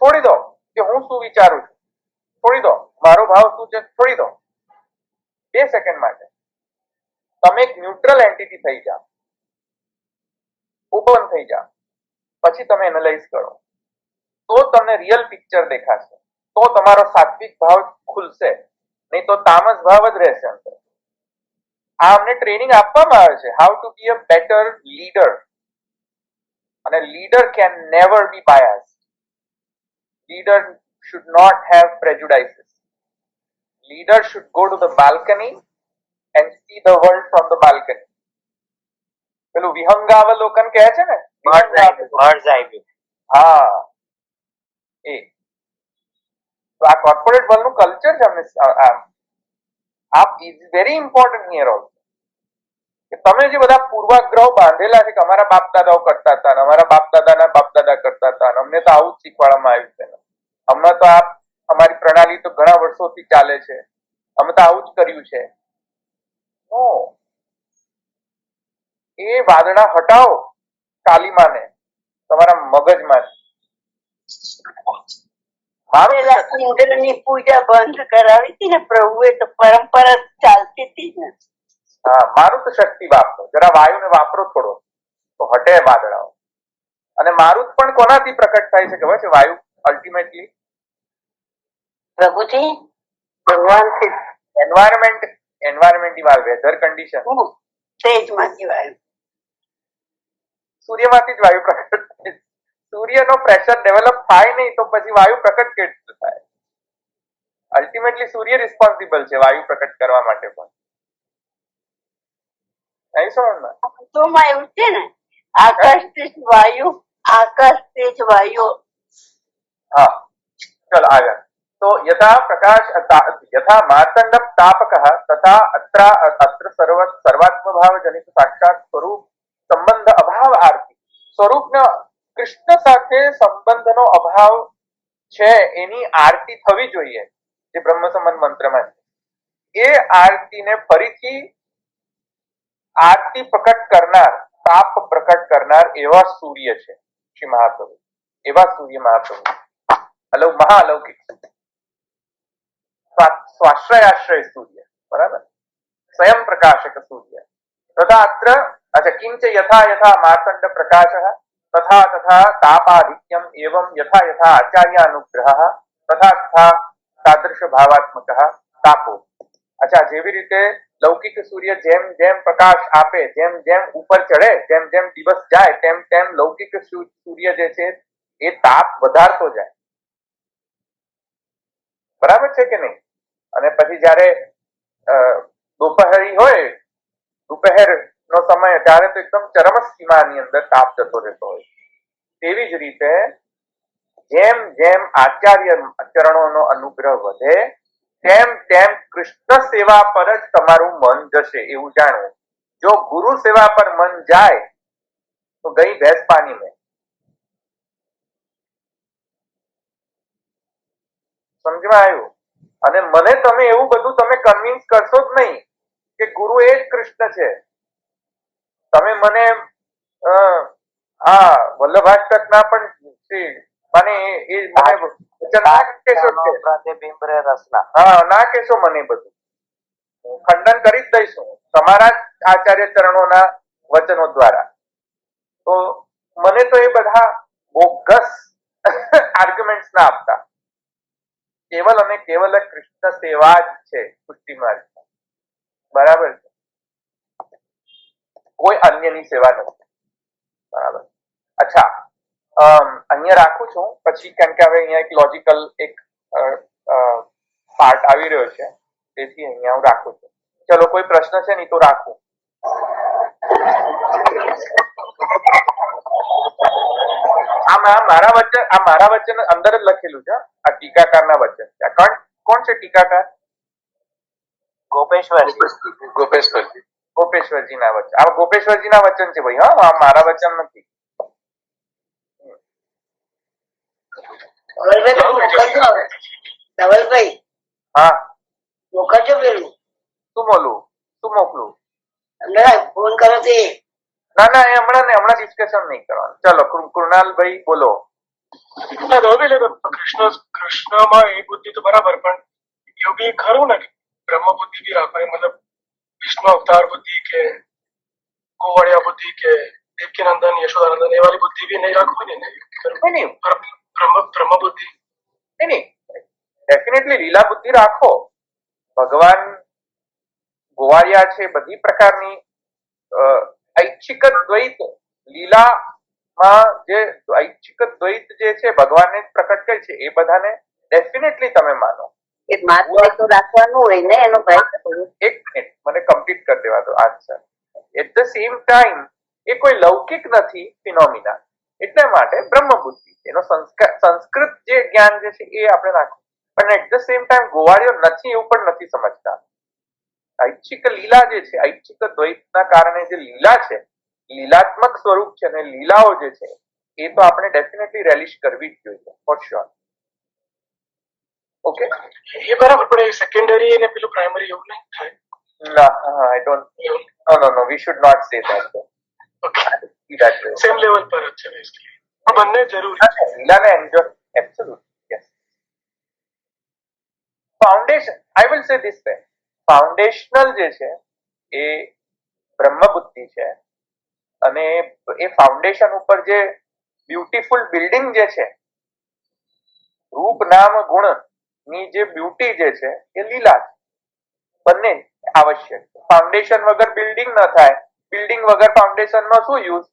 છોડી દો કે હું શું વિચારું છું, છોડી દો મારો ભાવ શું છે, છોડી દો 2 સેકન્ડ માટે. તમે એક ન્યુટ્રલ એન્ટિટી થઈ જાઓ, ઓપન થઈ જાઓ, પછી તમે એનાલાઇઝ કરો. તો તમને રિયલ પિક્ચર દેખાશે, તો તમારો સાત્વિક ભાવ ખુલશે. નહીં તો તામસ ભાવ જ રહેશે અંદર. આ અમને ટ્રેનિંગ આપવામાં આવે છે how to be a better leader. અને leader can never be biased. Leader should not have prejudices. Leader should go to the balcony and see the world from the balcony. પેલું વિહંગાવલોકન કહે છે ને, bird's eye view. હા એ તો આ corporate world નું culture છે અમને આ is very important here also. કે તમે જે બધા પૂર્વાગ્રહો બાંધેલા છે કે અમારા બાપ દાદાઓ કરતા હતા અને અમારા બાપ દાદાના બાપ દાદા કરતા હતા અને અમને તો આવું જ શીખવાડવામાં આવ્યું છે, હમણાં તો આ અમારી પ્રણાલી તો ઘણા વર્ષોથી ચાલે છે, અમે તો આવું જ કર્યું છે. નો, એ વાદળા હટાવો કાલીમાને તમારા મગજમાં. પેલા ઇન્દ્રની પૂજા બંધ કરાવી હતી ને પ્રભુએ, તો પરંપરા ચાલતી હતી ને. હા, મારું તો શક્તિ વાપરો, જરા વાયુને વાપરો થોડો તો હટે વાદળાઓ. અને મારું પણ કોનાથી પ્રકટ થાય છે ખબર છે? વાયુ અલ્ટિમેટલી પ્રભુજી, ભગવાનથી, એન્વાયરમેન્ટની વાત, વેધર કન્ડિશન, તેજમાંથી વાયુ, સૂર્યમાંથી જ વાયુ પ્રકટ થાય. સૂર્યનો પ્રેશર ડેવલપ થાય નહીં તો પછી વાયુ પ્રકટ કેવી રીતે થાય? અલ્ટિમેટલી સૂર્ય રિસ્પોન્સિબલ છે વાયુ પ્રકટ કરવા માટે પણ. નહીં સમજમાં? તો એવું છે ને, આકાશ તેજ વાયુ, આકાશ તેજ વાયુ. હા, ચલ આગળ. તો યથા પ્રકાશ યથા માર્તંડ તાપક તથા અત્ર સર્વાત્મભાવ જનિત સાક્ષાત સ્વરૂપ સંબંધ અભાવ આરતી. સ્વરૂપના કૃષ્ણ સાથે સંબંધનો અભાવ છે એની આરતી થવી જોઈએ, જે બ્રહ્મ સંબંધ મંત્રમાં છે. એ આરતીને ફરીથી આરતી પ્રકટ કરનાર, તાપ પ્રકટ કરનાર એવા સૂર્ય છે શ્રી મહાપ્રભુ. એવા સૂર્ય મહાપ્રભુ મહાઅલૌકિક સ્વાશ્રયાશ્રય સૂર્ય, બરાબર, સ્વયં પ્રકાશક સૂર્ય. તથા અત્ર કિંચ યથા યથા માર્તંડ પ્રકાશ તથા તથા તાપાધિક્યમ એવં યથા યથા આચાર્ય અનુગ્રહ તથા તથા તાદૃશ ભાવાત્મક તાપો. અચ્છા, જેવી રીતે લૌકિક સૂર્ય જેમ જેમ પ્રકાશ આપે, જેમ જેમ ઉપર ચડે, જેમ જેમ દિવસ જાય, તેમ તેમ લૌકિક સૂર્ય જે છે એ તાપ વધારતો જાય. બરાબર છે કે નહીં? અને પછી જયારે દુપહરી હોય, દુપહેર નો સમય, ત્યારે તો એકદમ ચરમ સીમાની અંદર તાપ જતો રહેતો હોય. તેવી જ રીતે જેમ જેમ આચાર્ય ચરણોનો અનુગ્રહ વધે તેમ તેમ કૃષ્ણ સેવા પર જ તમારું મન જશે, એવું જાણવું. જો ગુરુ સેવા પર મન જાય તો ગઈ ભેંસ પાણી મેં. સમજમાં આવ્યું? અને મને તમે એવું બધું તમે કન્વિન્સ કરશો જ નહીં કે ગુરુ એ જ કૃષ્ણ છે. તમે મને આ વલ્લભાષ્ટકના પણ મને એ મને વચન ના કહેશો ના કહેશો મને બધું. હું ખંડન કરી જ દઈશું તમારા જ આચાર્ય ચરણોના વચનો દ્વારા. તો મને તો એ બધા બોગસ આર્ગ્યુમેન્ટ્સ ના આપતા. કેવલ અને કેવલ કૃષ્ણ સેવા જ છે પુષ્ટિ માર્ગ, બરાબર છે? કોઈ અન્યની સેવા નથી, બરાબર? અચ્છા, અહીંયા રાખું છું પછી, કારણ કે હવે અહીંયા એક લોજિકલ એક પાર્ટ આવી રહ્યો છે, તેથી અહીંયા હું રાખું છું. ચલો, કોઈ પ્રશ્ન છે નહીં તો રાખું. આ મારા વચન અંદર જ લખેલું છે, આ ટીકાકારના વચન છે. કોણ છે ટીકાકાર? ગોપેશ્વરજી ના વચન. આ ગોપેશ્વરજી ના વચન છે ભાઈ. હા, મારા વચન નથી. ધવલભાઈ, હા, મોકલજો પેલું. શું મોકલું? ફોન કરો તે. ના, એ હમણાં ડિસ્કશન નહીં કરવાનું. ચલો, કૃણાલભાઈ બોલો. કૃષ્ણમાં એ બુદ્ધિ તો બરાબર, પણ એવું બી ખરું ને બ્રહ્મ બુદ્ધિ બી રાખવાની, મતલબ વિષ્ણુ અવતાર બુદ્ધિ કે કુંવળિયા બુદ્ધિ કે દેવકીનંદન યશોદાનંદન એ વાળી બુદ્ધિ બી નહીં રાખવાની ને? બ્રહ્મ બુદ્ધિ નહીં, ડેફિનેટલી લીલા બુદ્ધિ રાખો, ભગવાન ગોવાળિયા છે, બધી પ્રકારની ઐચ્છિક દ્વૈત લીલામાં જે ઐચ્છિક દ્વૈત જે છે ભગવાનને જ પ્રકટ કરી છે, એ બધાને ડેફિનેટલી તમે માનો. એ માત્ર તો રાખવાનું હોય ને એનો ભાઈ. એક મિનિટ મને કમ્પ્લીટ કરી દેવા દો answer. At the same time એ કોઈ લૌકિક નથી ફિનોમિના, એટલા માટે બ્રહ્મ બુદ્ધિ એનો સંસ્કૃત જે જ્ઞાન જે છે એ આપણે રાખવું, પણ એટ ધ સેમ ટાઈમ ગોવાળીઓ નથી એવું પણ નથી સમજતા. ઐચ્છિક લીલા જે છે, ઐચ્છિક દ્વૈતના કારણે જે લીલા છે, લીલાત્મક સ્વરૂપ છે અને લીલાઓ જે છે એ તો આપણે ડેફિનેટલી રેલિશ કરવી જ જોઈએ ફોર શ્યોર. ઓકે, એ બરાબર, પણ એ સેકન્ડરી અને પેલું પ્રાઇમરી એવું નહીં થાય. ના, I don't, know, we should not say that. Okay, same level પર જ છે બેઝિકલી, બંને જરૂરી છે. લીલાને enjoy absolutely yes. Foundation, I will say this way, foundational જે છે એ બ્રહ્મ બુદ્ધિ છે, અને એ ફાઉન્ડેશન ઉપર જે બ્યુટીફુલ બિલ્ડિંગ જે છે, રૂપ નામ ગુણ ની જે બ્યુટી જે છે એ લીલા છે. બંને આવશ્યક. ફાઉન્ડેશન વગર બિલ્ડિંગ ન થાય, બિલ્ડિંગ વગર ફાઉન્ડેશન નો શું યુઝ?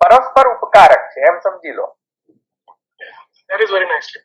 પરસ્પર ઉપકારક છે એમ સમજી લો. That is very nicely.